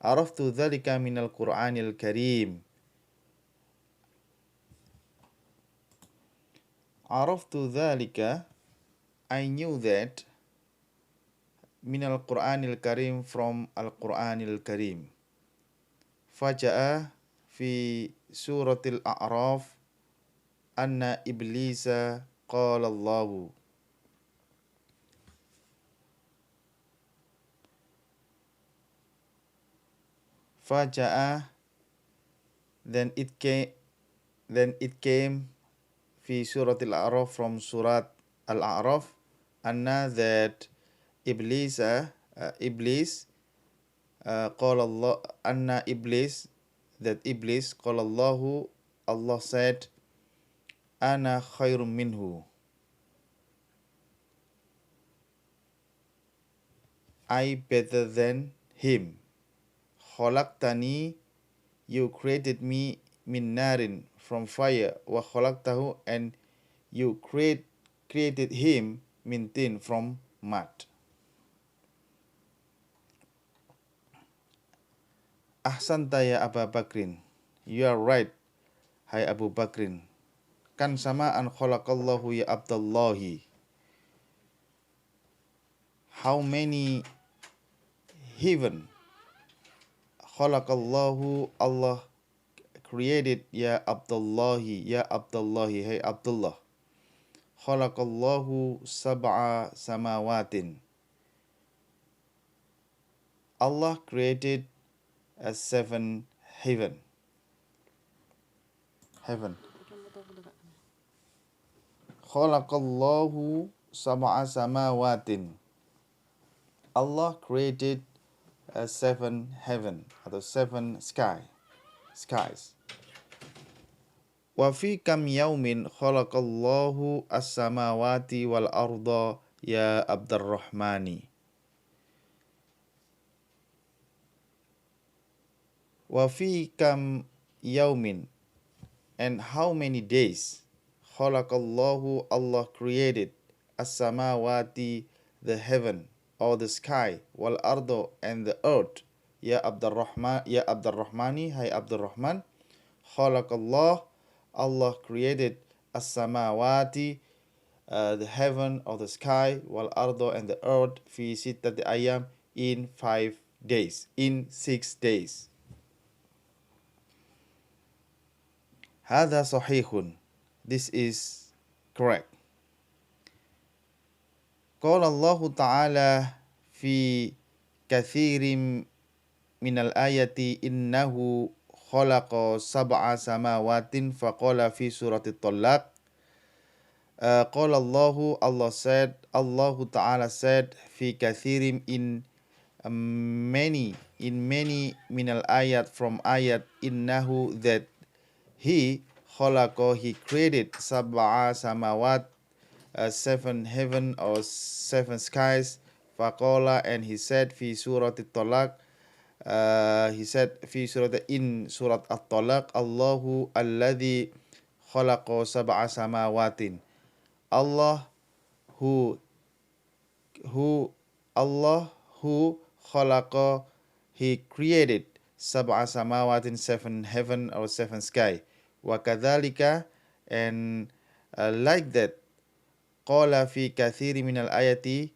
Araftu dhalika minal Qur'anil Karim. Araftu dhalika, I knew that, minal Qur'anil Karim, from Al-Qur'anil Karim. Faja'a fi suratil A'raf anna iblisa qala Allahu. Faja'a, then it came fi surat al-A'raf, from surat al-A'raf, anna, that Iblis, qala Allah, anna Iblis, that Iblis, qala Allahu, Allah said, ana khairum minhu, I better than him. Khalaqtani, you created me, min narin, from fire, wa khalaqtahu, and you created him, min tin, from mud. Ahsanta ya Abu Bakrin, you are right, hai Abu Bakrin. Kan sama an khalaqallahu ya Abdullahi. How many heaven khalaqallahu, Allah created, ya Abdullahi, hey Abdullah. Khalaqallahu sab'a samawatin, Allah created a 7 heaven. Khalaqallahu sab'a samawatin, Allah created a 7 heaven, atau 7 skies. Wa fi kam yaumin khalaqallahu as-samawati wal arda ya Abdurrahmani. Wa fi kam yaumin, and how many days, khalaqallahu, Allah created, as-samawati, the heaven or the sky, wal ardo, and the earth, ya Abdurrahmani, hai Abdurrahman. Khalaqallah, Allah created, as-samawati, the heaven or the sky, wal ardo, and the earth, fi sittati ayyam, in 5 days, in 6 days. Hadha sahihun, this is correct. Qala Allah Ta'ala fi kathirin minal ayati innahu khalaqa sab'a samawatin, faqala fi surati Talaq. Qala Allahu, Allah said, Allah Ta'ala said, fi kathirin, in many minal ayat, from ayat, innahu, that he, khalaqa, he created, sab'a samawat, 7 heaven or 7 skies. Faqala, and he said, fi surat at-Talaq, he said, fi surat, in surat at-Talaq, Allahu alladhi khalaqa sab'a samawatin, Allah who khalaqa, he created, sab'a samawatin, 7 heaven or 7 sky. Wa kadhalika, and like that, qala fi kathiri minal ayati,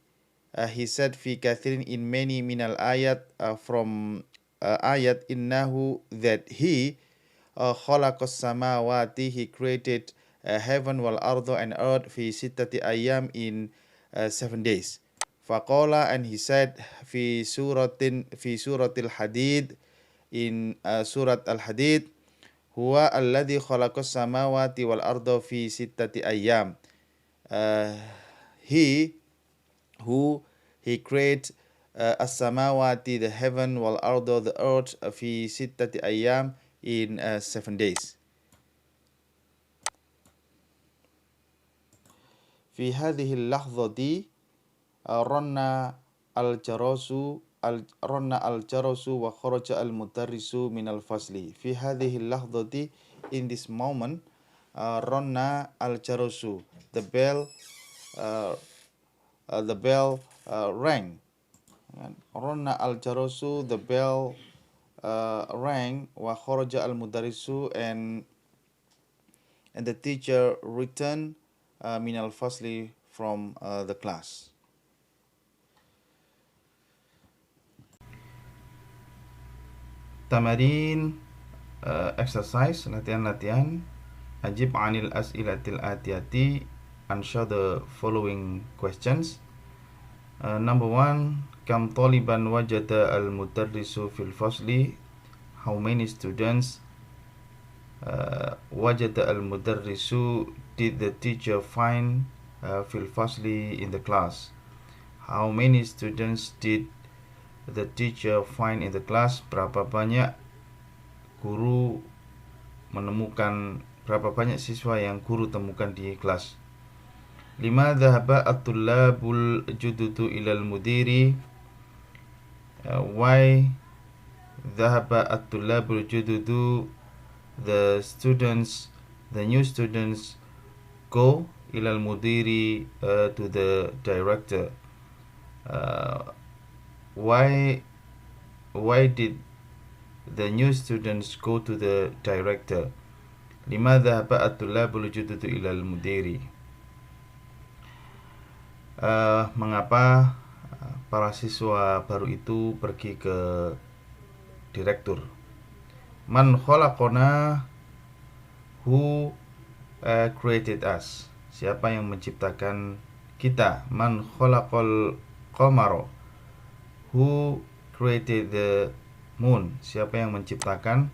he said, fi kathirin, in many, minal ayat, from ayat, innahu, that he, khalaqas samawati, he created heaven, wal ardo, and earth, fi sittati ayyam, in 7 days. Faqala, and he said, fi suratil hadid, in surat al-Hadid, huwa alladhi khalaqas samawati wal ardo fi sittati ayyam. He create as-samawati, the heaven, wal ardo, the earth, fi sittati ayyam, in 7 days. Fi hadhihi al-lahdhati ranna al-jarasu wa kharaja al-mudarrisu min al-fasli. Fi hadhihi al-lahdhati, in this moment, ranna al-jarasu, the bell rang. Ranna al-jarasu, the bell rang, wa kharaja al-mudarrisu, and the teacher returned, min al-fasli, from the class. Tamarin, exercise, latihan. Ajib anil as'ilatil atiyati, answer the following questions. Number 1, kam taliban wajada al-mudarrisu fil fasli, how many students. Wajada al-mudarrisu, did the teacher find fil fasli, in the class. How many students did the teacher find in the class? Berapa banyak guru menemukan, berapa banyak siswa yang guru temukan di kelas. Lima dhahaba at-tullabul jududu ilal mudiri. Why dhahaba at-tullabul jududu, the new students go ilal mudiri, to the director. Why did the new students go to the director? Limadha dhahaba at-tullabul jududu ilal mudiri. Mengapa para siswa baru itu pergi ke direktur? Man khalaqana, who created us, siapa yang menciptakan kita. Man khalaqal qamara, who created the moon, siapa yang menciptakan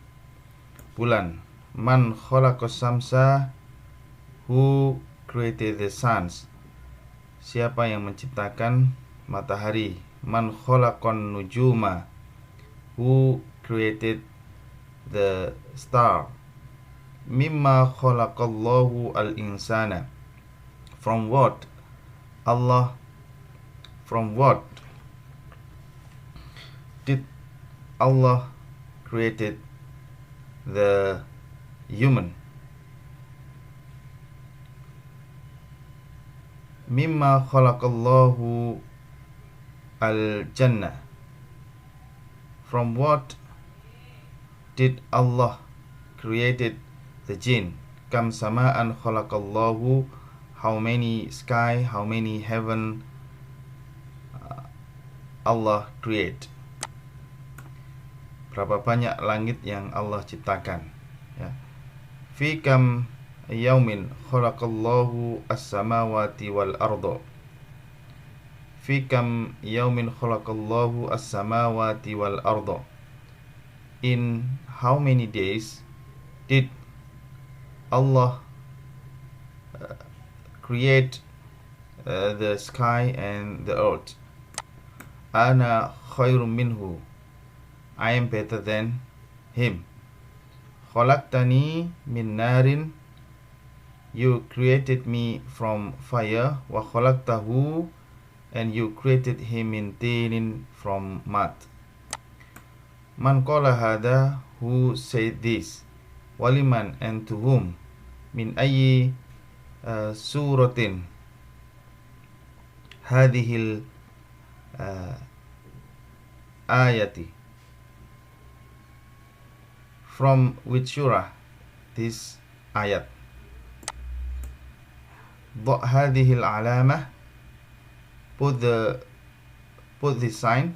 bulan. Man khalaqas samsa, who created the suns, siapa yang menciptakan matahari. Man khalaqan nujuma, who created the star. Mimma khalaqallahu al-insana, from what did Allah created the human. Mimma khalaqallahu al-jannah, from what did Allah created the jinn. Kam sama'an khalaqallahu, how many sky, how many heaven Allah create. Berapa banyak langit yang Allah ciptakan, ya. Fi kam yaumin khalaqallahu as-samawati wal arda. Fi kam yaumin khalaqallahu as-samawati wal arda. In how many days did Allah create the sky and the earth? Ana khairum minhu, I am better than him. Khalaqtani min narin, you created me from fire. Wa khalaqtahu, and you created him min tinin, from mud. Man qala hada, who said this. Waliman, and to whom. Min ayyi suratin hadhil ayati, from which surah this ayat. Hadhil alamah, put this sign,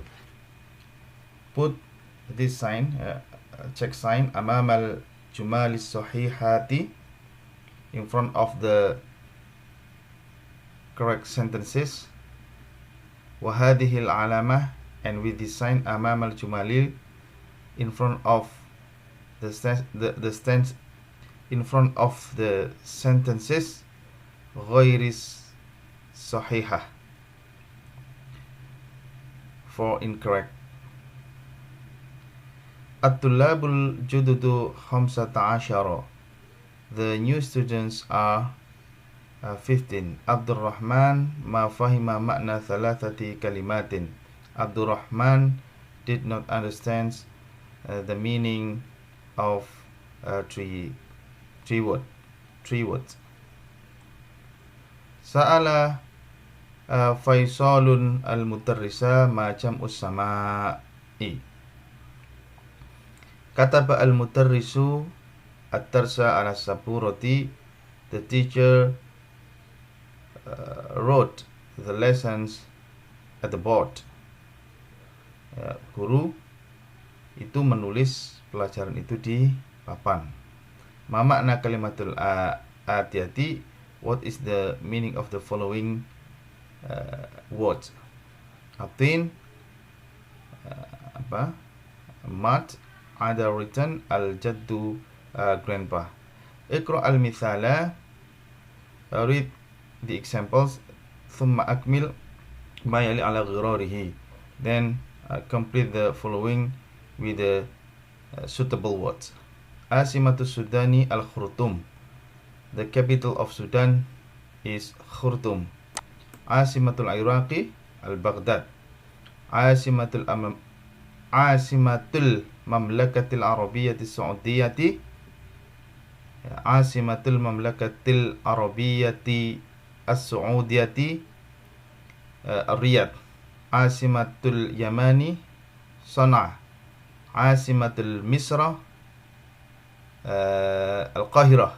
check sign, amamal jumalis sahihati, in front of the correct sentences. Wa hadhil alamah, and with this sign, amamal jumalil, in front of the in front of the sentences. Ghairis sahihah, for incorrect. At-tullabul jududu khamsata ashara, the new students are 15. Abdul Rahman ma fahima makna thalathati kalimatin. Abdul Rahman did not understand the meaning of three words. Sa'ala Faisalun al-mutarrisa ma jam'us sama'i. Kataba al-mutarrisu at-tarsa ala saburati, the teacher wrote the lessons at the board. Guru itu menulis pelajaran itu di papan. Ma makna kalimatul atiyati, what is the meaning of the following words? Atin, mud, Ada written al-jaddu, grandpa. Iqra al-mithala, read the examples. Thumma akmil ma yali ala ghirarihi. Then complete the following with the suitable words. Asimatu Sudani al-Khurtum. The capital of Sudan is Khurtum. Asimatul Iraqi al-Baghdad. Asimatul Mamlakatil Arabiyyati Saudiyati. Asimatul Mamlakatil Arabiyyati As-Saudiyati Riyadh. Asimatul Yamani Sana'a. Asimatul Misra Al-Qahirah,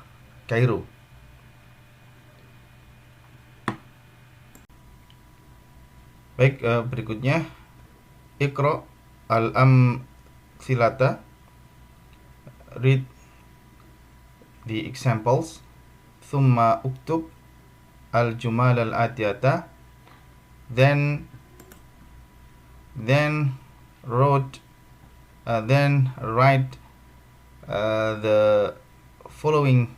Kairo. Baik, berikutnya Iqra al-amthilata, read the examples. Thumma uktub al-jumal al-atiyata, then write the following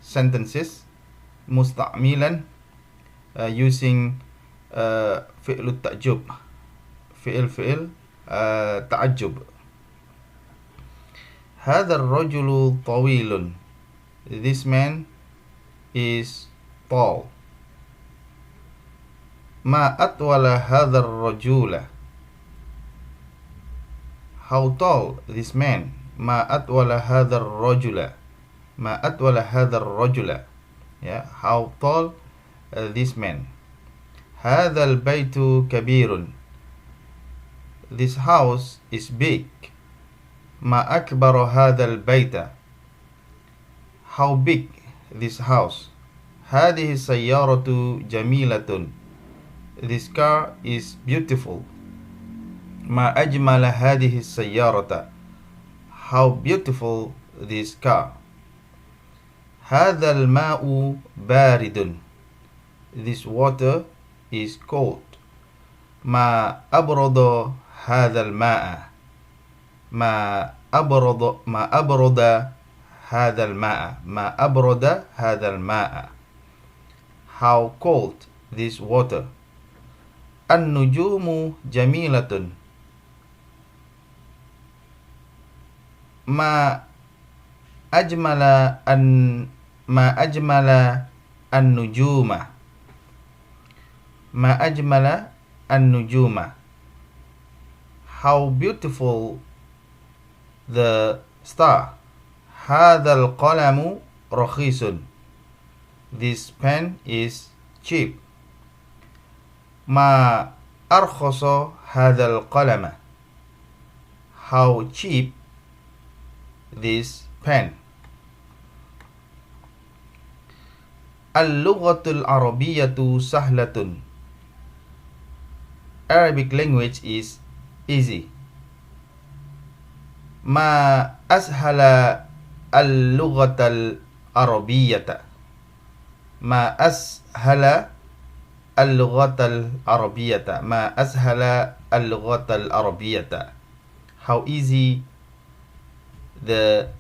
sentences musta'milan, using fi'l ta'jub, fi'l ta'ajjub. Hadha ar-rajulu tawilun. This man is tall. Ma atwala hadha ar-rajula. How tall this man? Ma atwala hadha ar-rajula. Ma atwala hadha ar-rajula. Yeah, how tall this man. Hadha al-baytu kabirun. This house is big. Ma akbaru hadha al-bayta. How big this house. Hadhihi sayyaratu jamilatun. This car is beautiful. Ma ajmala hadhihi sayyarata. How beautiful this car. Hadha al-ma'u baridun. This water is cold. Ma abrada hadha al-ma'a. Ma abrada hadha al-ma'a. Ma abrada hadha al-ma'a. How cold this water. An-nujumu jamilatun. Ma ajmala an-nujuma. Ma ajmala an-nujuma. How beautiful the star. Hadha al-qalamu rakhisun. This pen is cheap. Ma arkhasa hadha al-qalama. How cheap this pen. Al-lughatul arabiyyatu sahlatun. Arabic language is easy. Ma ashala al-lughatal arabiyyata. Ma ashala al-lughatal arabiyyata. Ma ashala al-lughatal arabiyyata. How easy the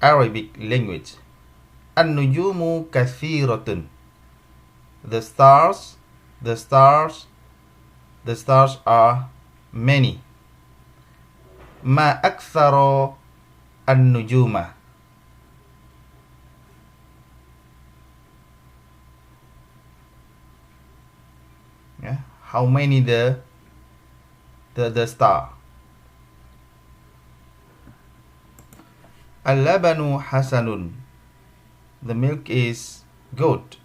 Arabic language. An-nujumu kathiratun. The stars are many. Ma akthara an-nujuma. Yeah, how many the star. Al-labanu hasanun. The milk is good.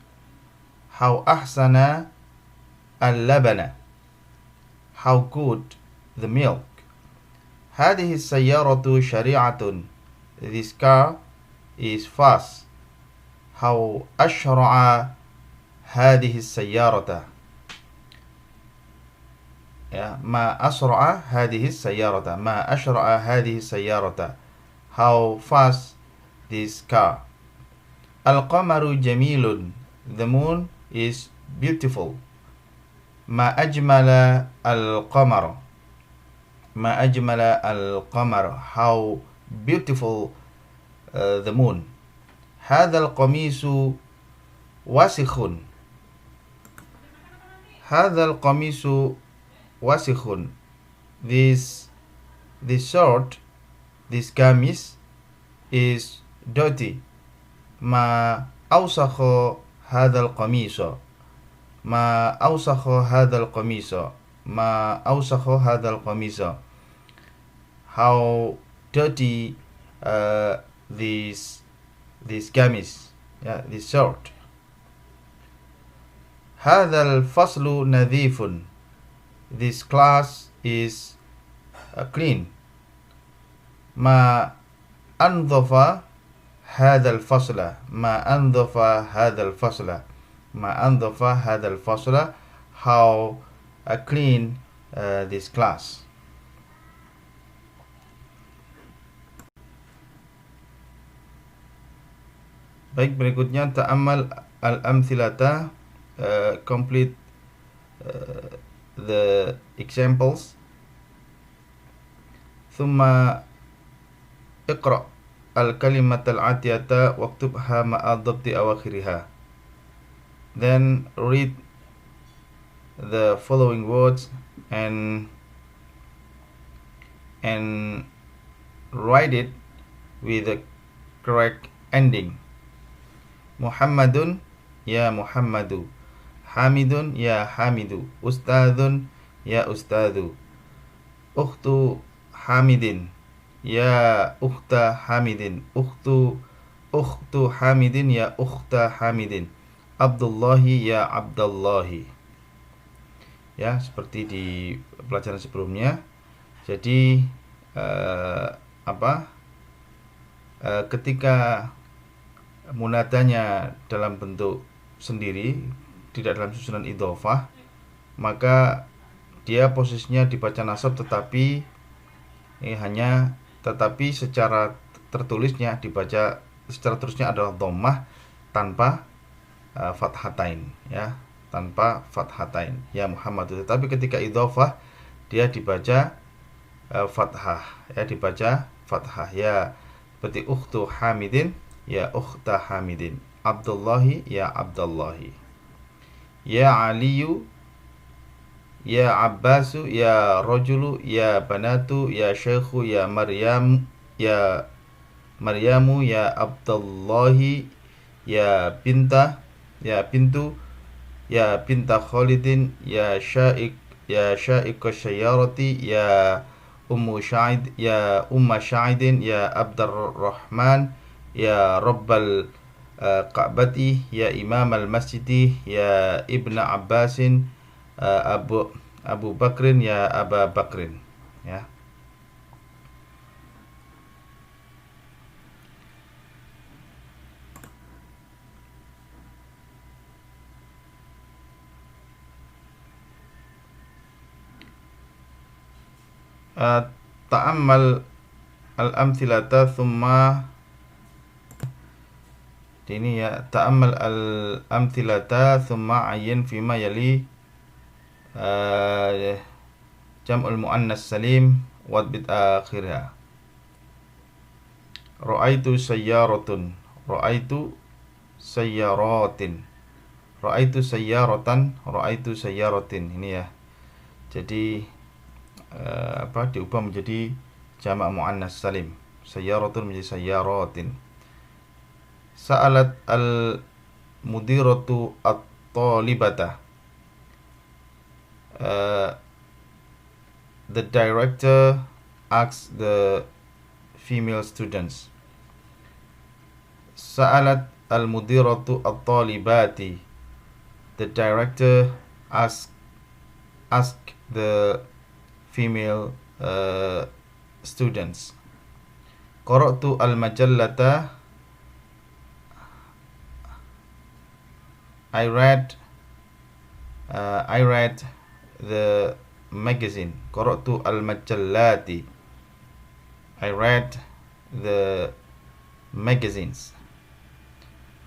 How ahsana al-labana. How good the milk. Hadihi sayyaratu shari'atun. This car is fast. How ashra'a hadihi sayyarata. Yeah, ma asra'a hadihi sayyarata. Ma ashra'a hadihi sayyarata. How fast this car. Al-qamaru jamilun. The moon is beautiful. Ma ajmala al-qamar. Ma ajmala al-qamar, how beautiful the moon. Hadal qamisu wasikhun. Hadal qamisu wasikhun. This shirt, this gamis is dirty. Ma awsakha hadal qamisa. Ma awsakha hadal qamisa. Ma awsakha hadal qamisa. How dirty this gamis, this shirt. Hadal faslu nadhifun. This class is clean. Ma andhafa hadal fasla. Ma andhafa hadal fasla. Ma andhafa hadal fasla. How clean this class. Baik, berikutnya ta'ammal al-amthilata, complete the examples. Thumma iqra' al-kalimat al-atiyata waktubha ma'a dhabti awakhiriha. Then read the following words and write it with the correct ending. Muhammadun, ya Muhammadu. Hamidun, ya Hamidu. Ustadun, ya Ustadu. Ukhtu Hamidin, ya Ukhta Hamidin. Ukhtu Hamidin, ya Ukhta Hamidin. Abdullahi, ya Abdullahi. Ya, seperti di pelajaran sebelumnya. Jadi ketika munadanya dalam bentuk sendiri, tidak dalam susunan idhofah, maka dia posisinya dibaca nasab, tetapi secara tertulisnya dibaca secara terusnya adalah dhammah tanpa fathatain, ya, tanpa fathatain, ya Muhammad. Tetapi ketika idhofah dia dibaca fathah, ya, dibaca fathah, ya, seperti ukhtu Hamidin, ya Ukhta Hamidin. Abdullahi, ya Abdullahi. Ya Aliyu, ya Abbasu, ya Rajulu, ya Banatu, ya Syekhu, ya Maryam, ya Maryamu, ya Abdullahi, ya Binta, ya Bintu, ya Binta Khalidin, ya Syaik, ya Syaik Syayarati, ya Ummu Sya'id, ya Umma Sya'idin, ya Abdurrahman, ya Rabbal Ka'bati, ya Imam al-Masjidi, ya Ibn Abbasin, Abu Bakrin, ya Aba Bakrin, ya. Ta'ammal al-amthilata thumma, ini ya, ta'ammal al-amthilata thumma ayyin fima yali jam'ul muannas salim wa bid akhirha. Ra'aitu sayyaratun, ra'aitu sayyaratin, ra'aitu sayyaratan, ra'aitu sayyaratin. Ini ya. Jadi diubah menjadi jamak muannas salim. Sayyaratun menjadi sayyaratin. Sa'alat al-mudiratu at-talibata. The director asked the female students. Sa'alat al-mudiratu at-talibati. The director asked the female students. Qara'tu al-majallata. I read the magazine. Qara'tu al-majallati. I read the magazines.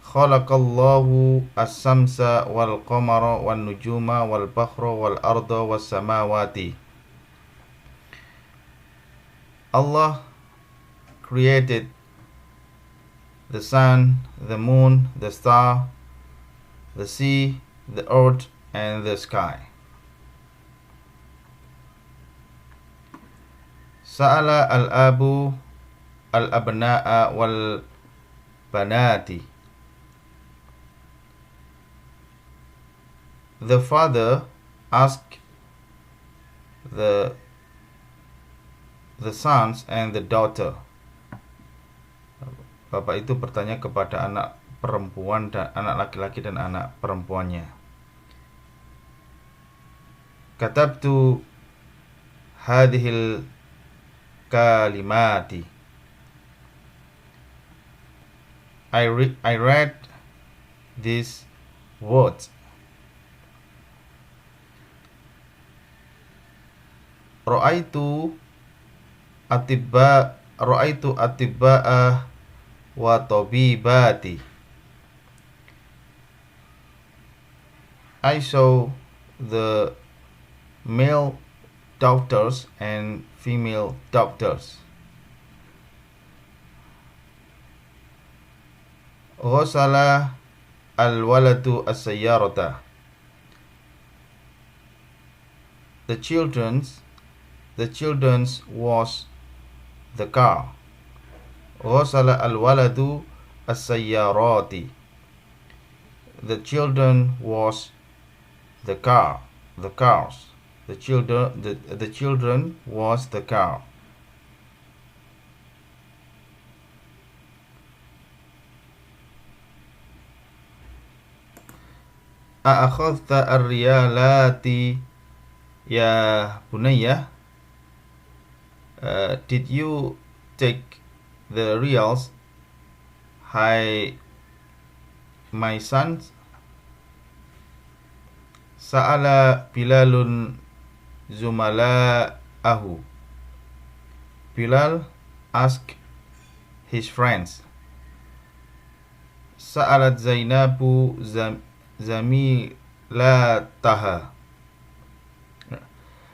Khalaqallahu as-samsa wal qamara wan nujuma wal bahra wal arda was samawati. Allah created the sun, the moon, the star, the sea, the earth, and the sky. Sa'ala al-abu al-abna'a wal-banati. The father asked the sons and the daughter. Bapak itu bertanya kepada anak perempuan dan anak laki-laki dan anak perempuannya. Katabtu hadhil kalimati. I read these words. Ra'aitu atibba'a wa tabibati. I saw the male doctors and female doctors. Ghasala al-waladu as-sayyarata. The children's was the car. Ghasala al-waladu as-sayyarati. The children was the car, the cars. The children was the car. A'akhadhta ar-riyalati ya bunayya. Did you take the reals, hi my sons? Sa'ala Bilalun zumala'ahu. Bilal asked his friends. Sa'alat Zainabu zamilataha.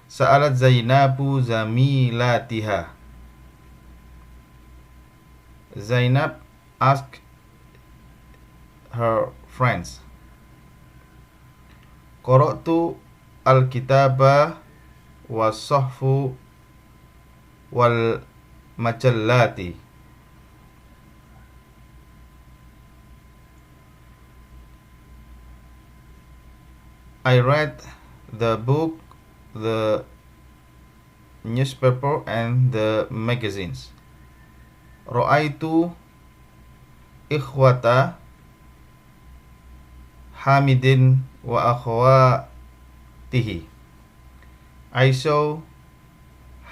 Sa'alat Zainabu zamilatiha. Zainab asked her friends. Qara'tu al-kitaba was-sahfu wal majallati. I read the book, the newspaper, and the magazines. Ra'aitu ikhwata Hamidin wa akhwatihi. I saw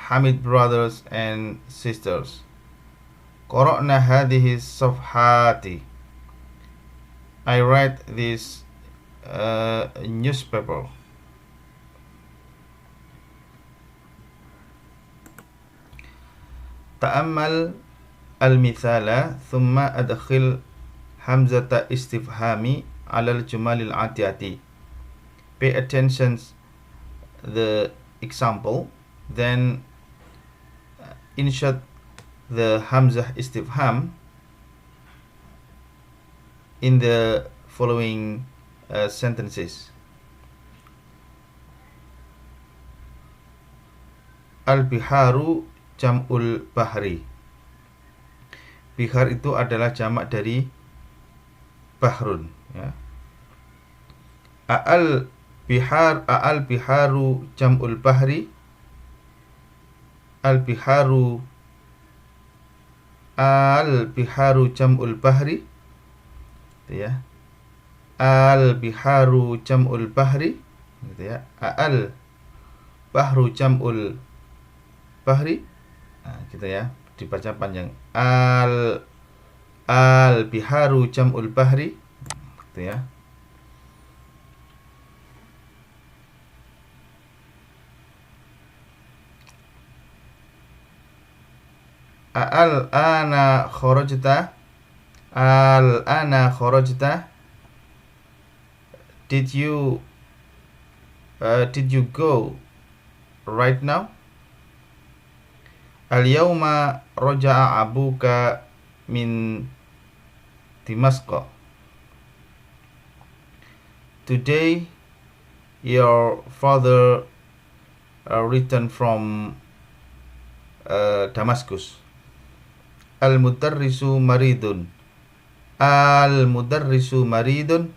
Hamid brothers and sisters. Qara'na hadhihi safhati. I read this newspaper. Ta'ammal al-mithala thumma adkhil hamzata istifhami ala al-jumal al-atiyati. Pay attention the example, then insert the hamzah istifham in the following sentences. Al-biharu jam'ul bahri. Bihar itu adalah jamak dari bahrun, ya. A'al biharu jam'ul bahri. Al biharu jam'ul bahri, gitu ya. Al biharu jam'ul bahri, gitu ya. Al bahru jam'ul bahri, nah, gitu ya, dibaca panjang. Al biharu jam'ul bahri, gitu ya. Al ana kharajta. Did you go right now? Al-yawma raja'a abuka min Damascus. Today your father returned from Damascus. Al-mudarrisu maridun. Al-mudarrisu maridun.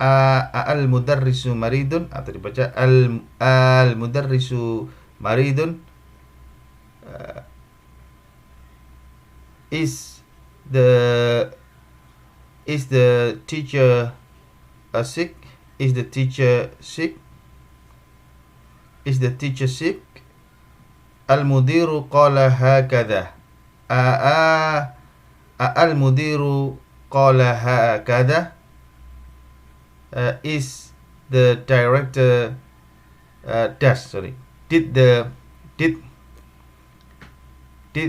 Al-mudarrisu maridun, atau dibaca al-mudarrisu maridun. Is the teacher sick? Is the teacher sick? Is the teacher sick? Al-mudiru qala hakadha. Al-mudiru qala hakadha. Is the director did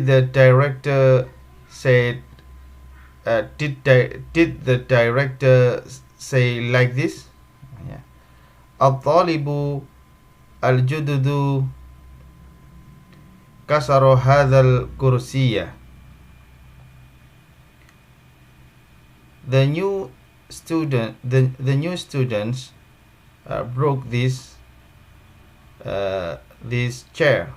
the director say did the director say like this? Al-talibu al-jududu kasaru hadzal kursiyya. The new students broke this chair.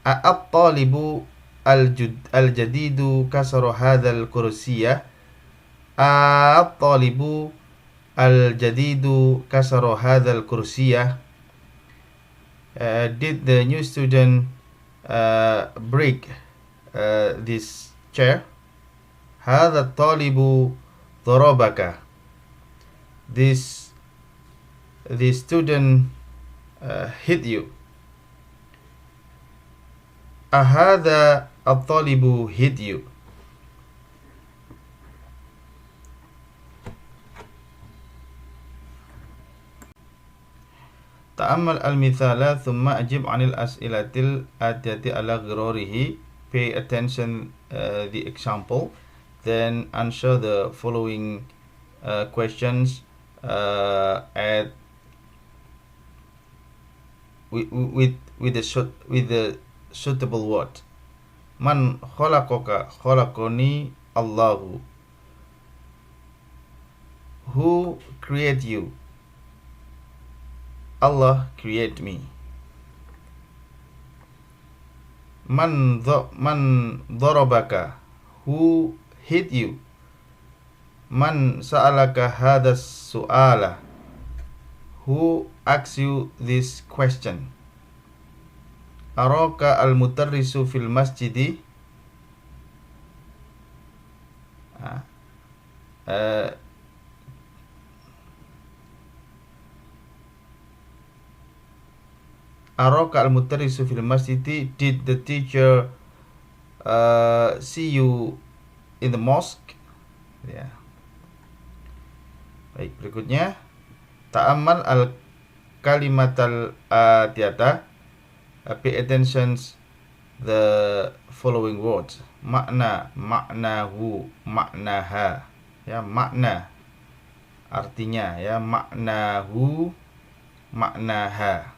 At-talibu al-jadidu kasaru hadzal kursiyya. At-talibu al-jadidu kasaru hadzal kursiyya. Did the new student break this chair? Hadha at-talibu darabaka. This student hit you. Ahadha at-talibu hit you. Ta'ammal al-mithala thumma ajib 'anil as'ilatil atiyati ala ghirarihi. Pay attention the example, then answer the following questions at with the suitable word. Man khalaqaka? Khalaqani Allahu. Who create you? Allah create me. Man darabaka? Who hit you? Man sa'alaka hadha su'ala? Who asked you this question? Araka al-mutarrisu fil masjidi? Araka al-mutarrisu fil masjidi? Did the teacher see you in the mosque? Ya. Baik, berikutnya ta'ammal al-kalimatal atiyata. Pay attention the following words. Makna, maknahu, maknaha. Ya, makna artinya, ya, maknahu, maknaha.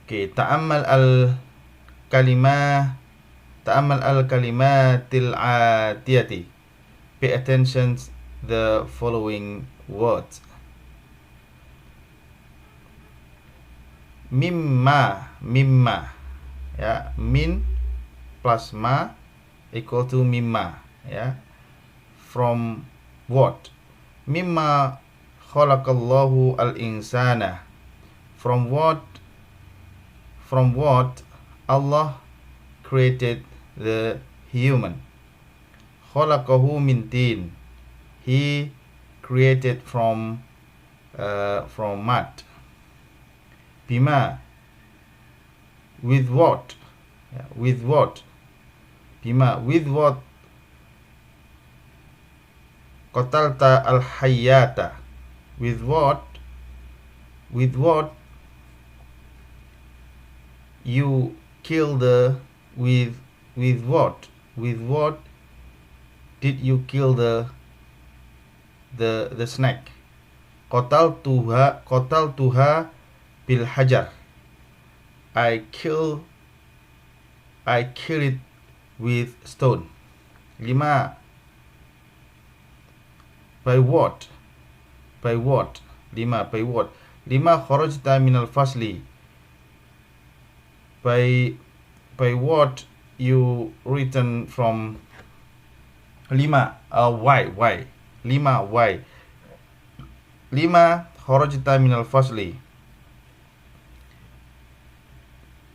Oke, ta'ammal al-kalimatil atiyati. Pay attention the following words. Mimma, ya, min plus ma equal to mimma, ya. From what? Mimma khalaqallahu al-insana. From what Allah created the human. Khalaqahu min tin. He created from mud. Bima, with what? With what? Bima, with what? Qatalta al-hayyata. With what? With what you kill the with what? With what did you kill the snake? qataltuha bil hajar. I kill it with stone. 5. By what? 5. By what? 5. Kharajta minal fasli. By what you return from. 5. Why? 5. Why? 5. Kharajta minal fasli.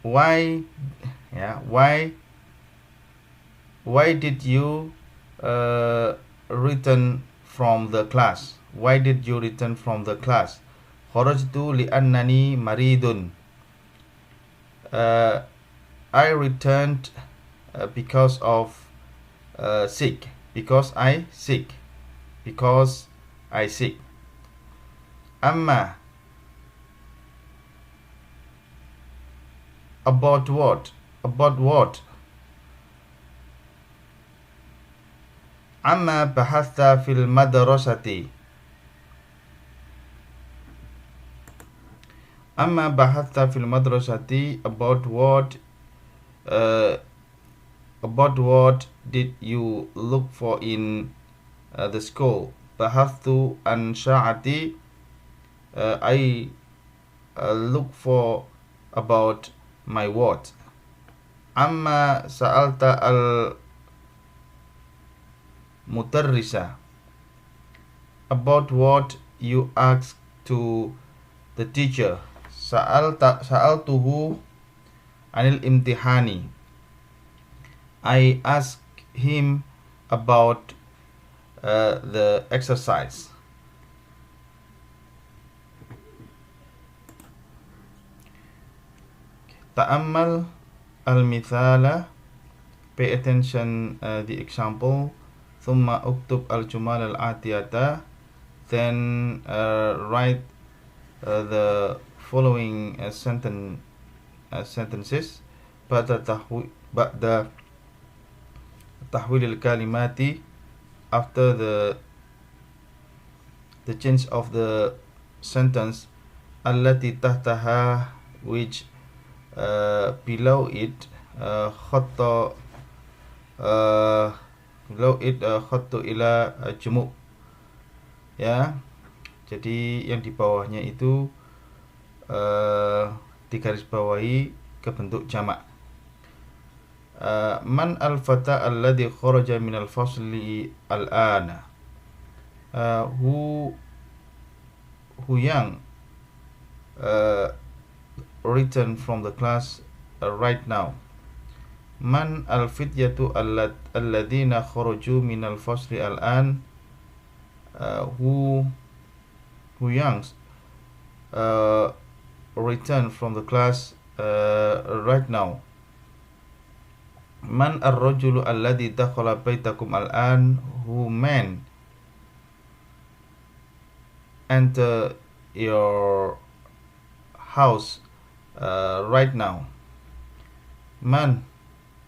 Why? Why did you return from the class? Why did you return from the class? Kharajtu li'annani maridun. I returned because of sick. Because I sick. Amma. About what? Amma bahatha fil madrasati. Amma bahatha fil madrasati. About what did you look for in the school? Bahathu an sha'ati. I look for about my what? Amma sa'alta al mutarrisa. About what you asked to the teacher. Sa'altuhu anil imtihani. I asked him about the exercise. Ta'ammal al-mithala. Pay attention the example. Thumma uktub al-jumal al-atiyata. Then write the following sentences. Ba'da tahwil al-kalimati. After the change of the sentence. Allati tahtaha, which below it khattu ila jumu'. Ya, jadi yang di bawahnya itu digarisbawahi ke bentuk jamak. Man al-fata alladhi kharaja min al-fasli al-ana. Who young return from the class right now. Man al-fityatu alladhina kharaju min al-fasli al-an. Who youngs return from the class right now. Man ar-rajulu alladhi dakhala baytakum al-an. Who man enter your house right now. Man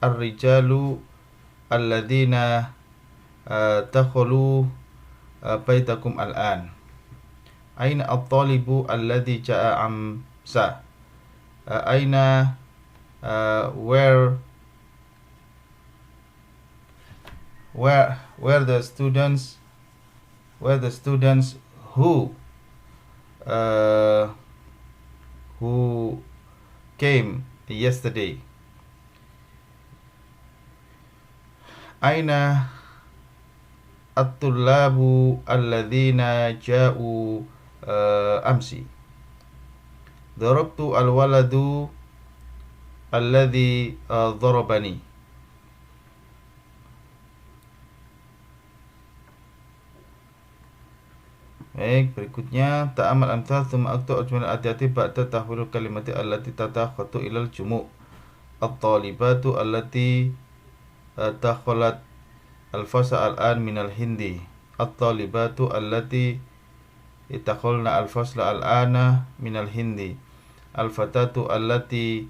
ar-rijalu alladhina dakhalu baytakum al-an. Aina at-talibu alladhi ja'a amsa. Aina where the students who came yesterday. Aina at-tullabu alladhina ja'u amsi. Darabtu al-waladu alladhi darabani. Baik, berikutnya ta'amal amthal thumma aktub ajmal al-adiyati ba'da tahwilul kalimati allati tatakhatu ilal jumu'. At-talibatu allati takhalat al-fasa al-an minal hindi. At-talibatu allati takhalna al-fasla al-ana minal hindi. Al-fatatu allati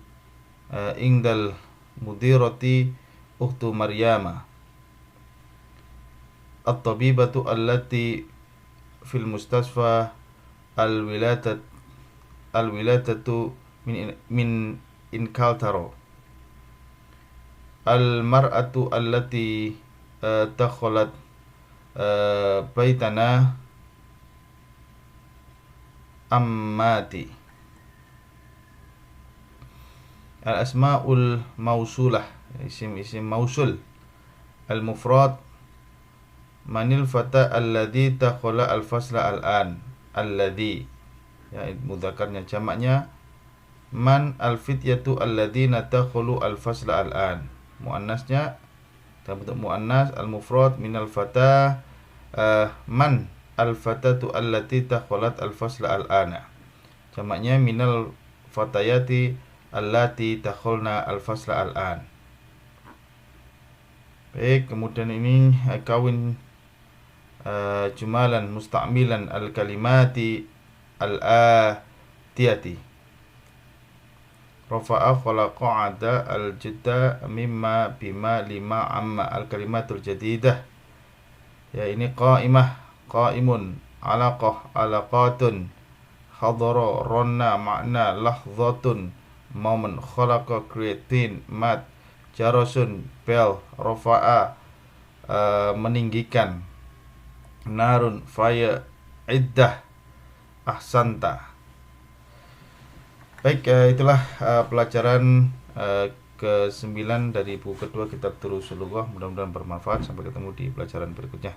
indal mudirati ukhtu Maryama. At-tabibatu allati fil mustasfa al-wiladat al-wiladatu min inkaltaro. Al-mar'atu allati dakhalat baitana ammati. Al-asma'ul mausulah, isim mausul. Al-mufrad manil fata alladhi dakhala al-fasla al-an. Alladhi, ya, mudzakarnya. Jamaknya man al-fityatu alladhina dakhalu al-fasla al-an. Muannasnya dalam bentuk muannas al-mufrad minal fata man al-fatatu allati dakhalat al-fasla al-ana. Jamaknya minal fatayati allati dakhalna al-fasla al-an. Baik, kemudian ini kawin jumalan musta'milan al-kalimati al-atiyati. Rafa'a khalaqa ada al-jidda mimma bima lima amma al-kalimatul jadidah. Ya, ini qa'imah, qa'imun, alaqah, alaqatun, khadara, ronna, makna, lahzatun, moment, khalaqa, creating, mat, jarasun, bel, rafa'a, meninggikan, narun, fire, iddah, ahsanta. Baik, itulah pelajaran ke-9 dari buku kedua kitab Durusul Lughah. Mudah-mudahan bermanfaat. Sampai ketemu di pelajaran berikutnya.